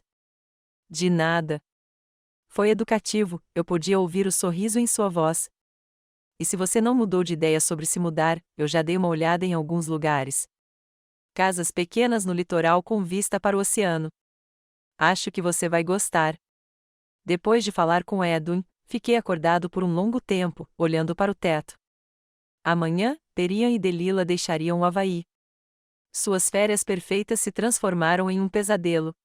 De nada. Foi educativo, eu podia ouvir o sorriso em sua voz. E se você não mudou de ideia sobre se mudar, eu já dei uma olhada em alguns lugares. Casas pequenas no litoral com vista para o oceano. Acho que você vai gostar. Depois de falar com Edwin, fiquei acordado por um longo tempo, olhando para o teto. Amanhã, Perian e Delilah deixariam o Havaí. Suas férias perfeitas se transformaram em um pesadelo.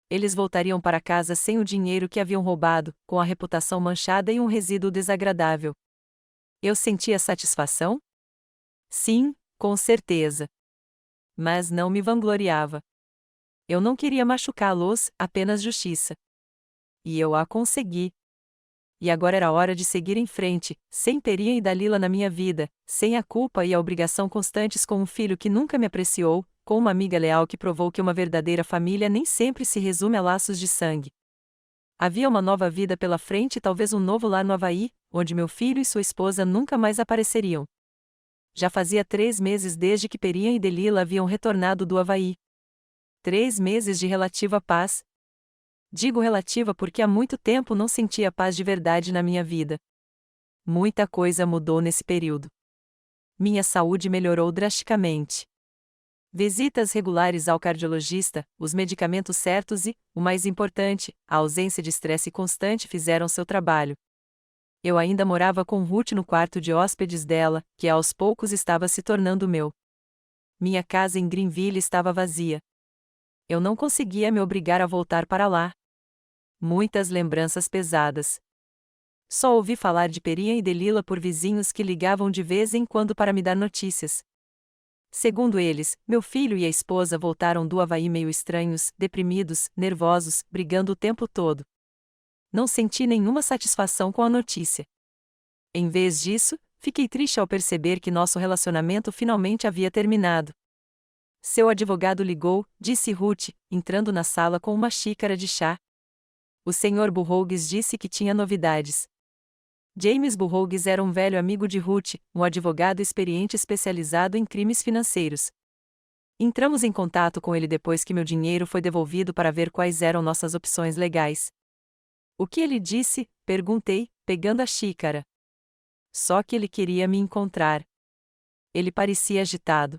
Eles voltariam para casa sem o dinheiro que haviam roubado, com a reputação manchada e um resíduo desagradável. Eu sentia satisfação? Sim, com certeza. Mas não me vangloriava. Eu não queria machucá-los, apenas justiça. E eu a consegui. E agora era hora de seguir em frente, sem Perian e Delilah na minha vida, sem a culpa e a obrigação constantes com um filho que nunca me apreciou, com uma amiga leal que provou que uma verdadeira família nem sempre se resume a laços de sangue. Havia uma nova vida pela frente e talvez um novo lar no Havaí, onde meu filho e sua esposa nunca mais apareceriam. Já fazia 3 meses desde que Perian e Delilah haviam retornado do Havaí. 3 meses de relativa paz. Digo relativa porque há muito tempo não sentia paz de verdade na minha vida. Muita coisa mudou nesse período. Minha saúde melhorou drasticamente. Visitas regulares ao cardiologista, os medicamentos certos e, o mais importante, a ausência de estresse constante fizeram seu trabalho. Eu ainda morava com Ruth no quarto de hóspedes dela, que aos poucos estava se tornando meu. Minha casa em Greenville estava vazia. Eu não conseguia me obrigar a voltar para lá. Muitas lembranças pesadas. Só ouvi falar de Perian e Delilah por vizinhos que ligavam de vez em quando para me dar notícias. Segundo eles, meu filho e a esposa voltaram do Havaí meio estranhos, deprimidos, nervosos, brigando o tempo todo. Não senti nenhuma satisfação com a notícia. Em vez disso, fiquei triste ao perceber que nosso relacionamento finalmente havia terminado. Seu advogado ligou, disse Ruth, entrando na sala com uma xícara de chá. O Sr. Burroughs disse que tinha novidades. James Burroughs era um velho amigo de Ruth, um advogado experiente especializado em crimes financeiros. Entramos em contato com ele depois que meu dinheiro foi devolvido para ver quais eram nossas opções legais. O que ele disse? Perguntei, pegando a xícara. Só que ele queria me encontrar. Ele parecia agitado.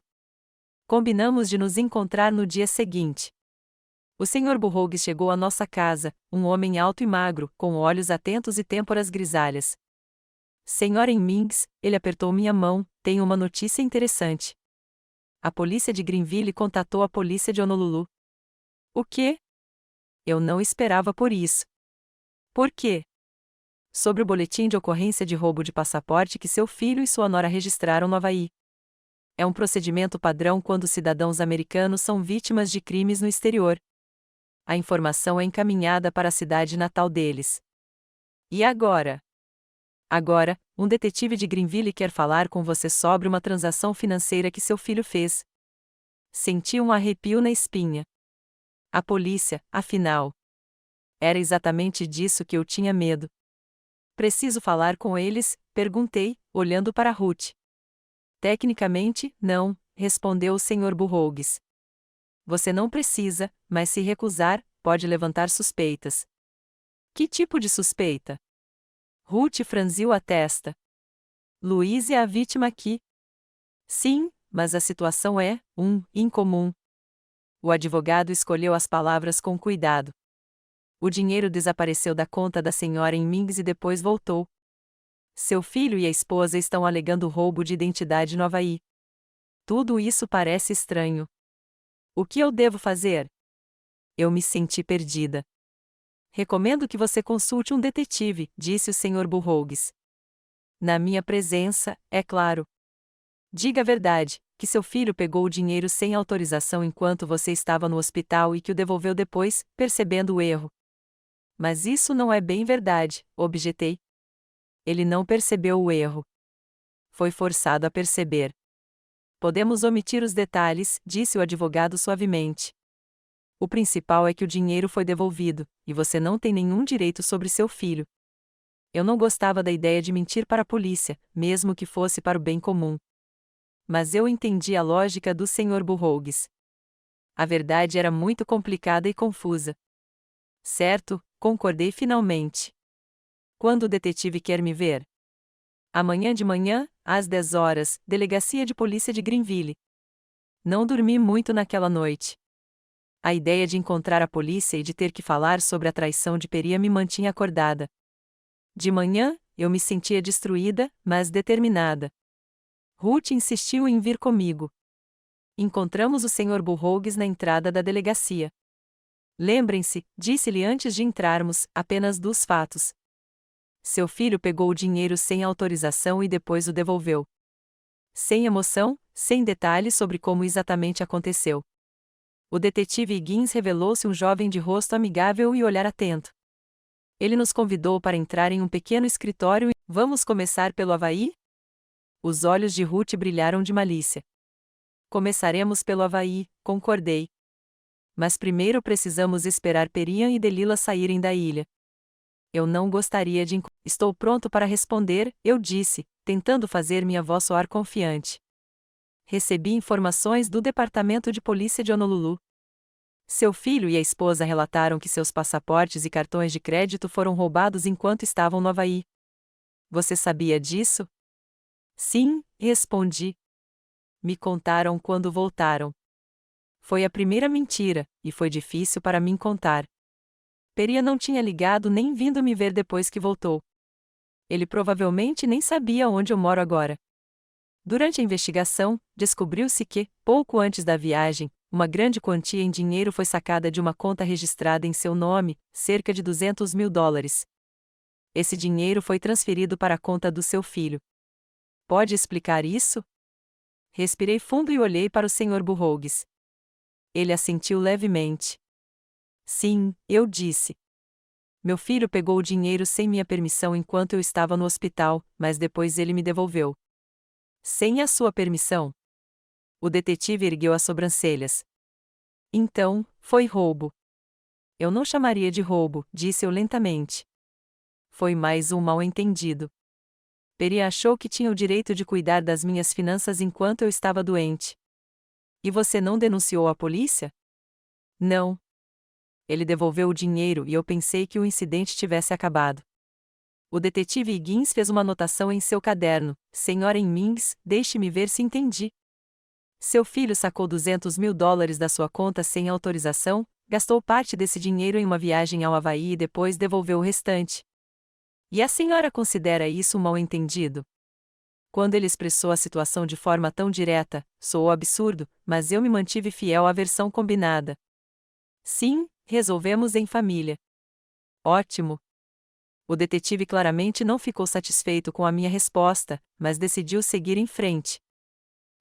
Combinamos de nos encontrar no dia seguinte. O Sr. Burroughs chegou à nossa casa, um homem alto e magro, com olhos atentos e têmporas grisalhas. Senhora Mings, ele apertou minha mão, tenho uma notícia interessante. A polícia de Greenville contatou a polícia de Honolulu. O quê? Eu não esperava por isso. Por quê? Sobre o boletim de ocorrência de roubo de passaporte que seu filho e sua nora registraram no Havaí. É um procedimento padrão quando cidadãos americanos são vítimas de crimes no exterior. A informação é encaminhada para a cidade natal deles. E agora? Agora, um detetive de Greenville quer falar com você sobre uma transação financeira que seu filho fez. Senti um arrepio na espinha. A polícia, afinal. Era exatamente disso que eu tinha medo. Preciso falar com eles? Perguntei, olhando para Ruth. Tecnicamente, não, respondeu o Sr. Burroughs. Você não precisa, mas se recusar, pode levantar suspeitas. Que tipo de suspeita? Ruth franziu a testa. Louise é a vítima aqui. Sim, mas a situação é, incomum. O advogado escolheu as palavras com cuidado. O dinheiro desapareceu da conta da senhora em Mings e depois voltou. Seu filho e a esposa estão alegando roubo de identidade no Havaí. Tudo isso parece estranho. O que eu devo fazer? Eu me senti perdida. Recomendo que você consulte um detetive, disse o Sr. Burroughs. Na minha presença, é claro. Diga a verdade, que seu filho pegou o dinheiro sem autorização enquanto você estava no hospital e que o devolveu depois, percebendo o erro. Mas isso não é bem verdade, objetei. Ele não percebeu o erro. Foi forçado a perceber. Podemos omitir os detalhes, disse o advogado suavemente. O principal é que o dinheiro foi devolvido, e você não tem nenhum direito sobre seu filho. Eu não gostava da ideia de mentir para a polícia, mesmo que fosse para o bem comum. Mas eu entendi a lógica do Sr. Burroughs. A verdade era muito complicada e confusa. Certo, concordei finalmente. Quando o detetive quer me ver? Amanhã de manhã, às 10 horas, Delegacia de Polícia de Greenville. Não dormi muito naquela noite. A ideia de encontrar a polícia e de ter que falar sobre a traição de Peria me mantinha acordada. De manhã, eu me sentia destruída, mas determinada. Ruth insistiu em vir comigo. Encontramos o Sr. Burroughs na entrada da delegacia. Lembrem-se, disse-lhe antes de entrarmos, apenas dos fatos. Seu filho pegou o dinheiro sem autorização e depois o devolveu. Sem emoção, sem detalhes sobre como exatamente aconteceu. O detetive Higgins revelou-se um jovem de rosto amigável e olhar atento. Ele nos convidou para entrar em um pequeno escritório e... Vamos começar pelo Havaí? Os olhos de Ruth brilharam de malícia. Começaremos pelo Havaí, concordei. Mas primeiro precisamos esperar Perian e Delilah saírem da ilha. Eu não gostaria de... Estou pronto para responder, eu disse, tentando fazer minha voz soar confiante. Recebi informações do Departamento de Polícia de Honolulu. Seu filho e a esposa relataram que seus passaportes e cartões de crédito foram roubados enquanto estavam no Havaí. Você sabia disso? Sim, respondi. Me contaram quando voltaram. Foi a primeira mentira, e foi difícil para mim contar. Peria não tinha ligado nem vindo me ver depois que voltou. Ele provavelmente nem sabia onde eu moro agora. Durante a investigação, descobriu-se que, pouco antes da viagem, uma grande quantia em dinheiro foi sacada de uma conta registrada em seu nome, cerca de $200 mil. Esse dinheiro foi transferido para a conta do seu filho. Pode explicar isso? Respirei fundo e olhei para o Sr. Burroughs. Ele assentiu levemente. Sim, eu disse. Meu filho pegou o dinheiro sem minha permissão enquanto eu estava no hospital, mas depois ele me devolveu. Sem a sua permissão? O detetive ergueu as sobrancelhas. Então, foi roubo. Eu não chamaria de roubo, disse eu lentamente. Foi mais um mal-entendido. Peria achou que tinha o direito de cuidar das minhas finanças enquanto eu estava doente. E você não denunciou a polícia? Não. Ele devolveu o dinheiro e eu pensei que o incidente tivesse acabado. O detetive Higgins fez uma anotação em seu caderno. Senhora Mings, deixe-me ver se entendi. Seu filho sacou $200 mil da sua conta sem autorização, gastou parte desse dinheiro em uma viagem ao Havaí e depois devolveu o restante. E a senhora considera isso um mal-entendido? Quando ele expressou a situação de forma tão direta, soou absurdo, mas eu me mantive fiel à versão combinada. Sim, resolvemos em família. Ótimo. O detetive claramente não ficou satisfeito com a minha resposta, mas decidiu seguir em frente.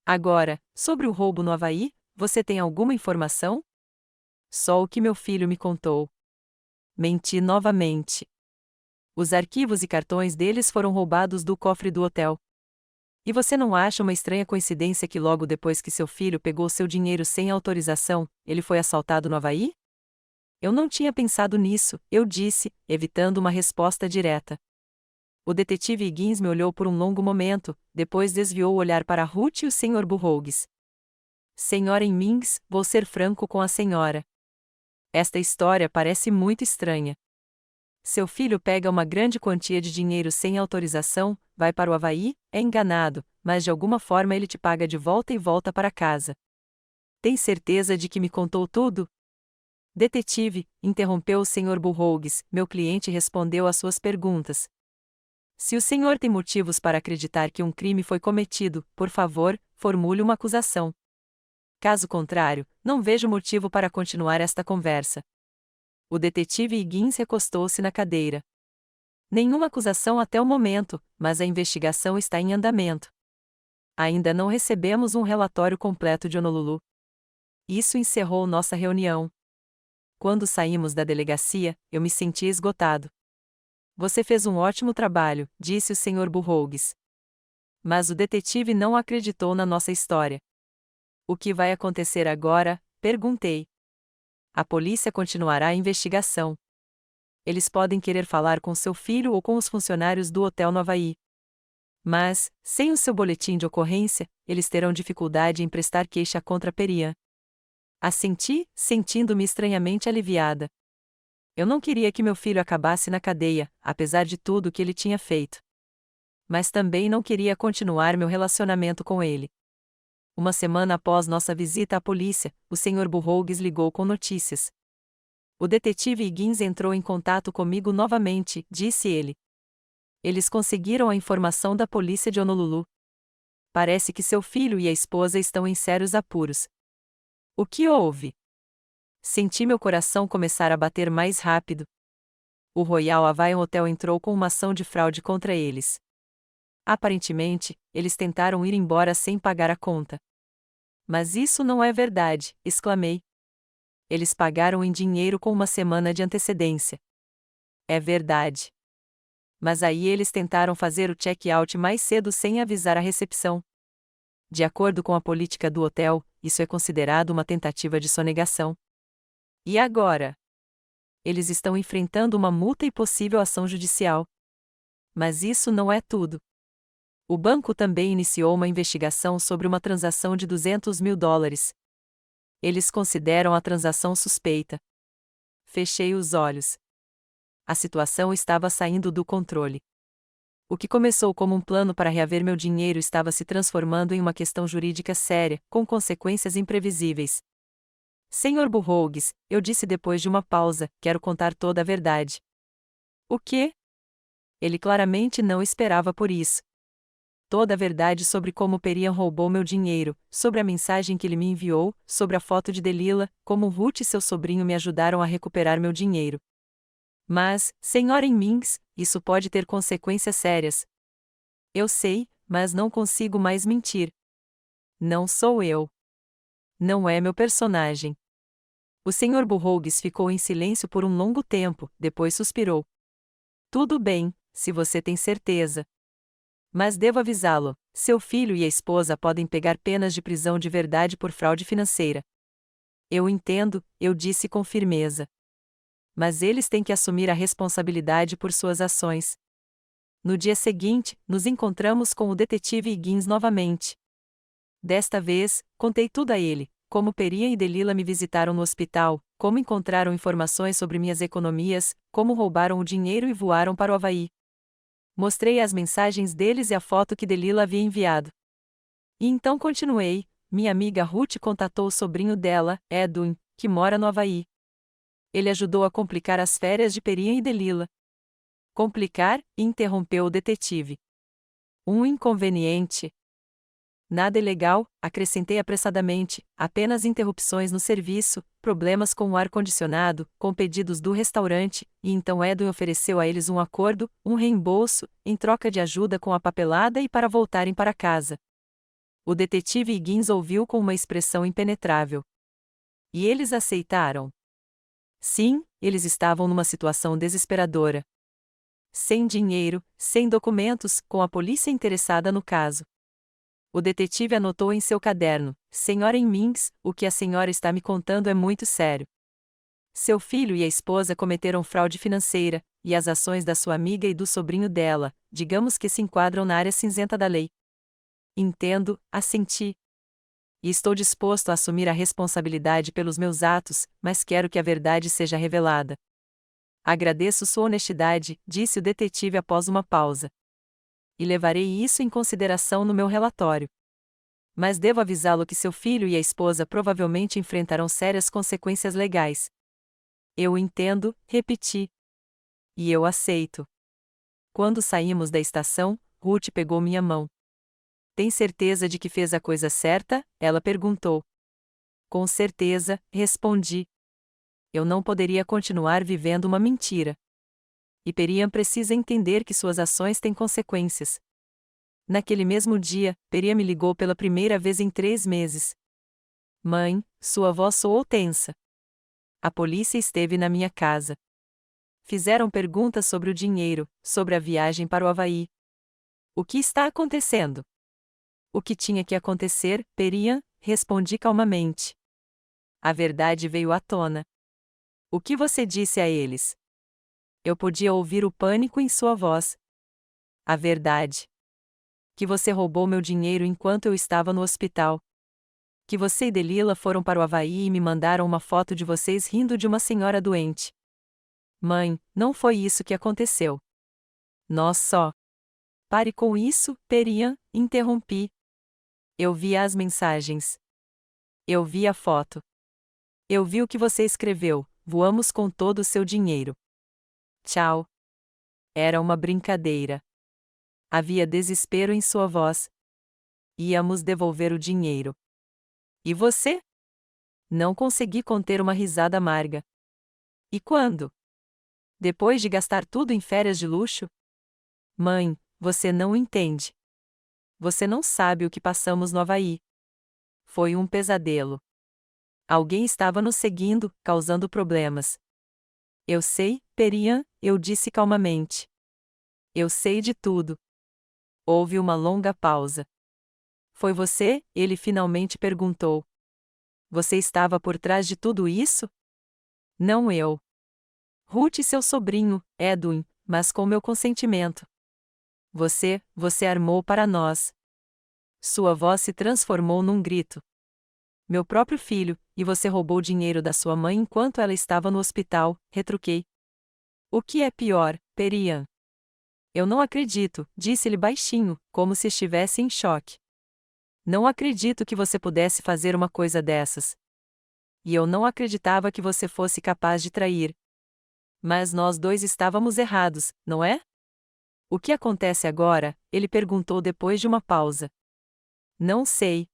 Agora, sobre o roubo no Havaí, você tem alguma informação? Só o que meu filho me contou. Menti novamente. Os arquivos e cartões deles foram roubados do cofre do hotel. E você não acha uma estranha coincidência que logo depois que seu filho pegou seu dinheiro sem autorização, ele foi assaltado no Havaí? Eu não tinha pensado nisso, eu disse, evitando uma resposta direta. O detetive Higgins me olhou por um longo momento, depois desviou o olhar para Ruth e o Sr. Burroughs. Senhora Mings, vou ser franco com a senhora. Esta história parece muito estranha. Seu filho pega uma grande quantia de dinheiro sem autorização, vai para o Havaí, é enganado, mas de alguma forma ele te paga de volta e volta para casa. Tem certeza de que me contou tudo? Detetive, interrompeu o Sr. Burroughs, meu cliente respondeu às suas perguntas. Se o senhor tem motivos para acreditar que um crime foi cometido, por favor, formule uma acusação. Caso contrário, não vejo motivo para continuar esta conversa. O detetive Higgins recostou-se na cadeira. Nenhuma acusação até o momento, mas a investigação está em andamento. Ainda não recebemos um relatório completo de Honolulu. Isso encerrou nossa reunião. Quando saímos da delegacia, eu me senti esgotado. Você fez um ótimo trabalho, disse o Sr. Burroughs. Mas o detetive não acreditou na nossa história. O que vai acontecer agora? Perguntei. A polícia continuará a investigação. Eles podem querer falar com seu filho ou com os funcionários do hotel no Havaí. Mas, sem o seu boletim de ocorrência, eles terão dificuldade em prestar queixa contra Perian. Assenti, sentindo-me estranhamente aliviada. Eu não queria que meu filho acabasse na cadeia, apesar de tudo o que ele tinha feito. Mas também não queria continuar meu relacionamento com ele. Uma semana após nossa visita à polícia, o Sr. Burroughs ligou com notícias. O detetive Higgins entrou em contato comigo novamente, disse ele. Eles conseguiram a informação da polícia de Honolulu. Parece que seu filho e a esposa estão em sérios apuros. O que houve? Senti meu coração começar a bater mais rápido. O Royal Hawaiian Hotel entrou com uma ação de fraude contra eles. Aparentemente, eles tentaram ir embora sem pagar a conta. Mas isso não é verdade, exclamei. Eles pagaram em dinheiro com uma semana de antecedência. É verdade. Mas aí eles tentaram fazer o check-out mais cedo sem avisar a recepção. De acordo com a política do hotel, isso é considerado uma tentativa de sonegação. E agora? Eles estão enfrentando uma multa e possível ação judicial. Mas isso não é tudo. O banco também iniciou uma investigação sobre uma transação de $200 mil. Eles consideram a transação suspeita. Fechei os olhos. A situação estava saindo do controle. O que começou como um plano para reaver meu dinheiro estava se transformando em uma questão jurídica séria, com consequências imprevisíveis. Sr. Burroughs, eu disse depois de uma pausa, quero contar toda a verdade. O quê? Ele claramente não esperava por isso. Toda a verdade sobre como Perian roubou meu dinheiro, sobre a mensagem que ele me enviou, sobre a foto de Delilah, como Ruth e seu sobrinho me ajudaram a recuperar meu dinheiro. Mas, Sra. Mings, isso pode ter consequências sérias. Eu sei, mas não consigo mais mentir. Não sou eu. Não é meu personagem. O Sr. Burroughs ficou em silêncio por um longo tempo, depois suspirou. Tudo bem, se você tem certeza. Mas devo avisá-lo, seu filho e a esposa podem pegar penas de prisão de verdade por fraude financeira. Eu entendo, eu disse com firmeza. Mas eles têm que assumir a responsabilidade por suas ações. No dia seguinte, nos encontramos com o detetive Higgins novamente. Desta vez, contei tudo a ele, como Perian e Delilah me visitaram no hospital, como encontraram informações sobre minhas economias, como roubaram o dinheiro e voaram para o Havaí. Mostrei as mensagens deles e a foto que Delilah havia enviado. E então continuei, minha amiga Ruth contatou o sobrinho dela, Edwin, que mora no Havaí. Ele ajudou a complicar as férias de Perian e Delilah. Complicar? Interrompeu o detetive. Um inconveniente. Nada ilegal, acrescentei apressadamente, apenas interrupções no serviço, problemas com o ar-condicionado, com pedidos do restaurante, e então Edwin ofereceu a eles um acordo, um reembolso, em troca de ajuda com a papelada e para voltarem para casa. O detetive Higgins ouviu com uma expressão impenetrável. E eles aceitaram? Sim, eles estavam numa situação desesperadora. Sem dinheiro, sem documentos, com a polícia interessada no caso. O detetive anotou em seu caderno, Sra. Mings, o que a senhora está me contando é muito sério. Seu filho e a esposa cometeram fraude financeira, e as ações da sua amiga e do sobrinho dela, digamos que se enquadram na área cinzenta da lei. Entendo, assenti. E estou disposto a assumir a responsabilidade pelos meus atos, mas quero que a verdade seja revelada. Agradeço sua honestidade, disse o detetive após uma pausa. E levarei isso em consideração no meu relatório. Mas devo avisá-lo que seu filho e a esposa provavelmente enfrentarão sérias consequências legais. Eu entendo, repeti. E eu aceito. Quando saímos da estação, Ruth pegou minha mão. Tem certeza de que fez a coisa certa? Ela perguntou. Com certeza, respondi. Eu não poderia continuar vivendo uma mentira. E Periam precisa entender que suas ações têm consequências. Naquele mesmo dia, Periam me ligou pela primeira vez em 3 meses. Mãe, sua voz soou tensa. A polícia esteve na minha casa. Fizeram perguntas sobre o dinheiro, sobre a viagem para o Havaí. O que está acontecendo? O que tinha que acontecer, Periam? Respondi calmamente. A verdade veio à tona. O que você disse a eles? Eu podia ouvir o pânico em sua voz. A verdade. Que você roubou meu dinheiro enquanto eu estava no hospital. Que você e Delila foram para o Havaí e me mandaram uma foto de vocês rindo de uma senhora doente. Mãe, não foi isso que aconteceu. Nós só. Pare com isso, Periam, interrompi. Eu vi as mensagens. Eu vi a foto. Eu vi o que você escreveu, voamos com todo o seu dinheiro. Tchau. Era uma brincadeira. Havia desespero em sua voz. Íamos devolver o dinheiro. E você? Não consegui conter uma risada amarga. E quando? Depois de gastar tudo em férias de luxo? Mãe, você não entende. Você não sabe o que passamos no Havaí. Foi um pesadelo. Alguém estava nos seguindo, causando problemas. Eu sei, Periam, eu disse calmamente. Eu sei de tudo. Houve uma longa pausa. Foi você? Ele finalmente perguntou. Você estava por trás de tudo isso? Não eu. Ruth e seu sobrinho, Edwin, mas com meu consentimento. Você armou para nós. Sua voz se transformou num grito. Meu próprio filho, e você roubou o dinheiro da sua mãe enquanto ela estava no hospital, retruquei. O que é pior, Periam? Eu não acredito, disse-lhe baixinho, como se estivesse em choque. Não acredito que você pudesse fazer uma coisa dessas. E eu não acreditava que você fosse capaz de trair. Mas nós dois estávamos errados, não é? O que acontece agora? Ele perguntou depois de uma pausa. Não sei.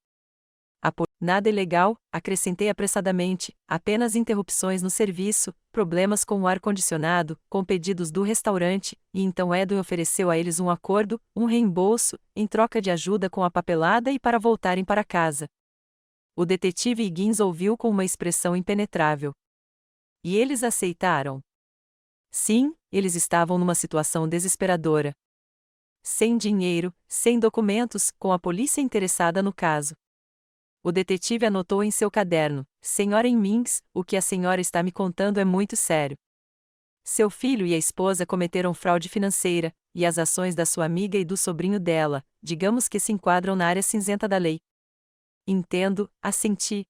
Nada ilegal, acrescentei apressadamente, apenas interrupções no serviço, problemas com o ar-condicionado, com pedidos do restaurante, e então Edwin ofereceu a eles um acordo, um reembolso, em troca de ajuda com a papelada e para voltarem para casa. O detetive Higgins ouviu com uma expressão impenetrável. E eles aceitaram? Sim, eles estavam numa situação desesperadora. Sem dinheiro, sem documentos, com a polícia interessada no caso. O detetive anotou em seu caderno: Senhora Minks, o que a senhora está me contando é muito sério. Seu filho e a esposa cometeram fraude financeira, e as ações da sua amiga e do sobrinho dela, digamos que se enquadram na área cinzenta da lei. Entendo, assenti.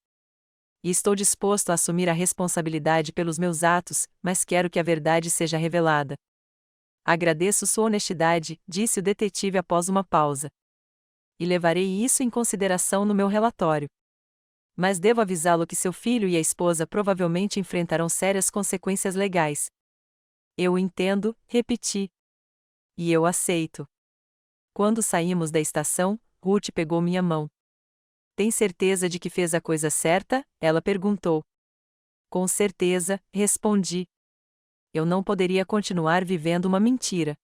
E estou disposto a assumir a responsabilidade pelos meus atos, mas quero que a verdade seja revelada. Agradeço sua honestidade, disse o detetive após uma pausa. E levarei isso em consideração no meu relatório. Mas devo avisá-lo que seu filho e a esposa provavelmente enfrentarão sérias consequências legais. Eu entendo, repeti. E eu aceito. Quando saímos da estação, Ruth pegou minha mão. Tem certeza de que fez a coisa certa? Ela perguntou. Com certeza, respondi. Eu não poderia continuar vivendo uma mentira.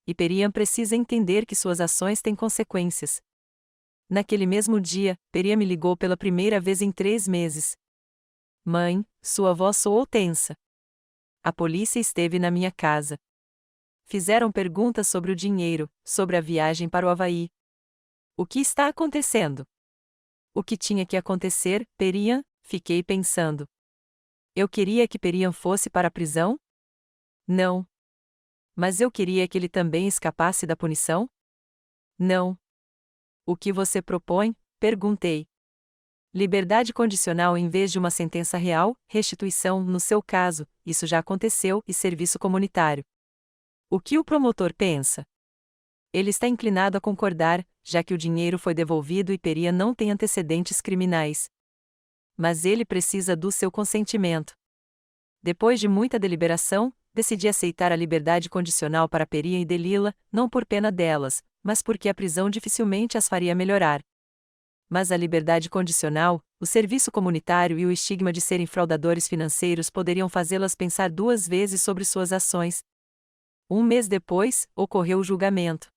E Periam precisa entender que suas ações têm consequências. Naquele mesmo dia, Periam me ligou pela primeira vez em 3 meses. Mãe, sua voz soou tensa. A polícia esteve na minha casa. Fizeram perguntas sobre o dinheiro, sobre a viagem para o Havaí. O que está acontecendo? O que tinha que acontecer, Periam? Fiquei pensando. Eu queria que Periam fosse para a prisão? Não. Mas eu queria que ele também escapasse da punição? Não. O que você propõe? Perguntei. Liberdade condicional em vez de uma sentença real, restituição, no seu caso, isso já aconteceu, e serviço comunitário. O que o promotor pensa? Ele está inclinado a concordar, já que o dinheiro foi devolvido e Periam não tem antecedentes criminais. Mas ele precisa do seu consentimento. Depois de muita deliberação, decidi aceitar a liberdade condicional para Perian e Delila, não por pena delas, mas porque a prisão dificilmente as faria melhorar. Mas a liberdade condicional, o serviço comunitário e o estigma de serem fraudadores financeiros poderiam fazê-las pensar duas vezes sobre suas ações. Um mês depois, ocorreu o julgamento.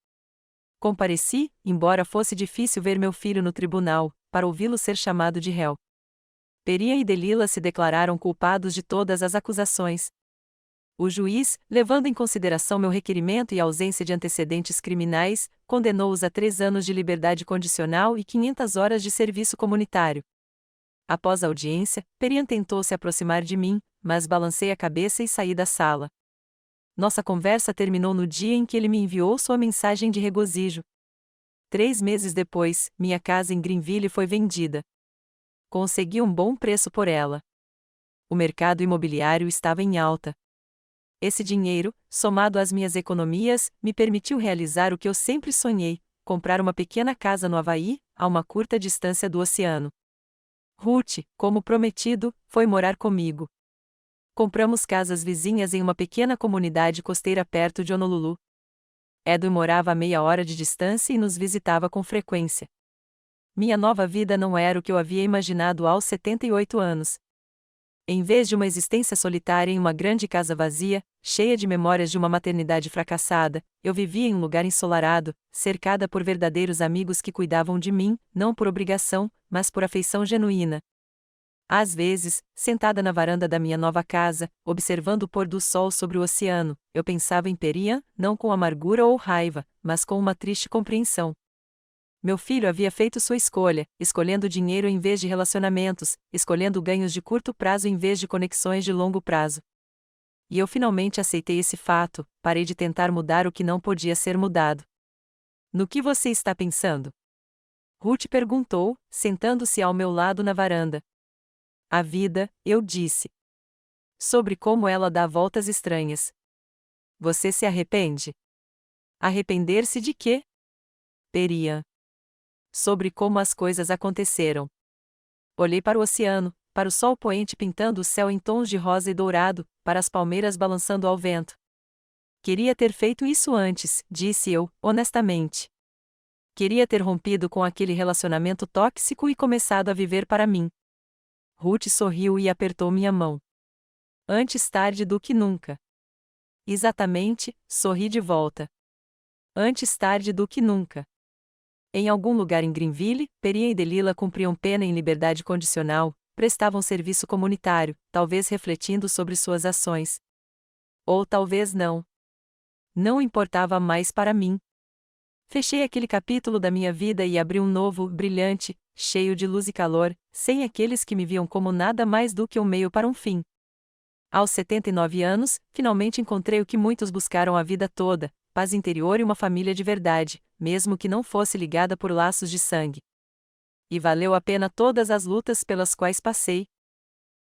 Compareci, embora fosse difícil ver meu filho no tribunal, para ouvi-lo ser chamado de réu. Perian e Delila se declararam culpados de todas as acusações. O juiz, levando em consideração meu requerimento e a ausência de antecedentes criminais, condenou-os a 3 anos de liberdade condicional e 500 horas de serviço comunitário. Após a audiência, Perian tentou se aproximar de mim, mas balancei a cabeça e saí da sala. Nossa conversa terminou no dia em que ele me enviou sua mensagem de regozijo. 3 meses depois, minha casa em Greenville foi vendida. Consegui um bom preço por ela. O mercado imobiliário estava em alta. Esse dinheiro, somado às minhas economias, me permitiu realizar o que eu sempre sonhei: comprar uma pequena casa no Havaí, a uma curta distância do oceano. Ruth, como prometido, foi morar comigo. Compramos casas vizinhas em uma pequena comunidade costeira perto de Honolulu. Edwin morava a meia hora de distância e nos visitava com frequência. Minha nova vida não era o que eu havia imaginado aos 78 anos. Em vez de uma existência solitária em uma grande casa vazia, cheia de memórias de uma maternidade fracassada, eu vivia em um lugar ensolarado, cercada por verdadeiros amigos que cuidavam de mim, não por obrigação, mas por afeição genuína. Às vezes, sentada na varanda da minha nova casa, observando o pôr do sol sobre o oceano, eu pensava em Perian, não com amargura ou raiva, mas com uma triste compreensão. Meu filho havia feito sua escolha, escolhendo dinheiro em vez de relacionamentos, escolhendo ganhos de curto prazo em vez de conexões de longo prazo. E eu finalmente aceitei esse fato, parei de tentar mudar o que não podia ser mudado. No que você está pensando? Ruth perguntou, sentando-se ao meu lado na varanda. A vida, eu disse. Sobre como ela dá voltas estranhas. Você se arrepende? Arrepender-se de quê? Perian. Sobre como as coisas aconteceram. Olhei para o oceano, para o sol poente pintando o céu em tons de rosa e dourado, para as palmeiras balançando ao vento. Queria ter feito isso antes, disse eu, honestamente. Queria ter rompido com aquele relacionamento tóxico e começado a viver para mim. Ruth sorriu e apertou minha mão. Antes tarde do que nunca. Exatamente, sorri de volta. Antes tarde do que nunca. Em algum lugar em Greenville, Perian e Delila cumpriam pena em liberdade condicional, prestavam serviço comunitário, talvez refletindo sobre suas ações. Ou talvez não. Não importava mais para mim. Fechei aquele capítulo da minha vida e abri um novo, brilhante, cheio de luz e calor, sem aqueles que me viam como nada mais do que um meio para um fim. Aos 79 anos, finalmente encontrei o que muitos buscaram a vida toda: paz interior e uma família de verdade, mesmo que não fosse ligada por laços de sangue. E valeu a pena todas as lutas pelas quais passei.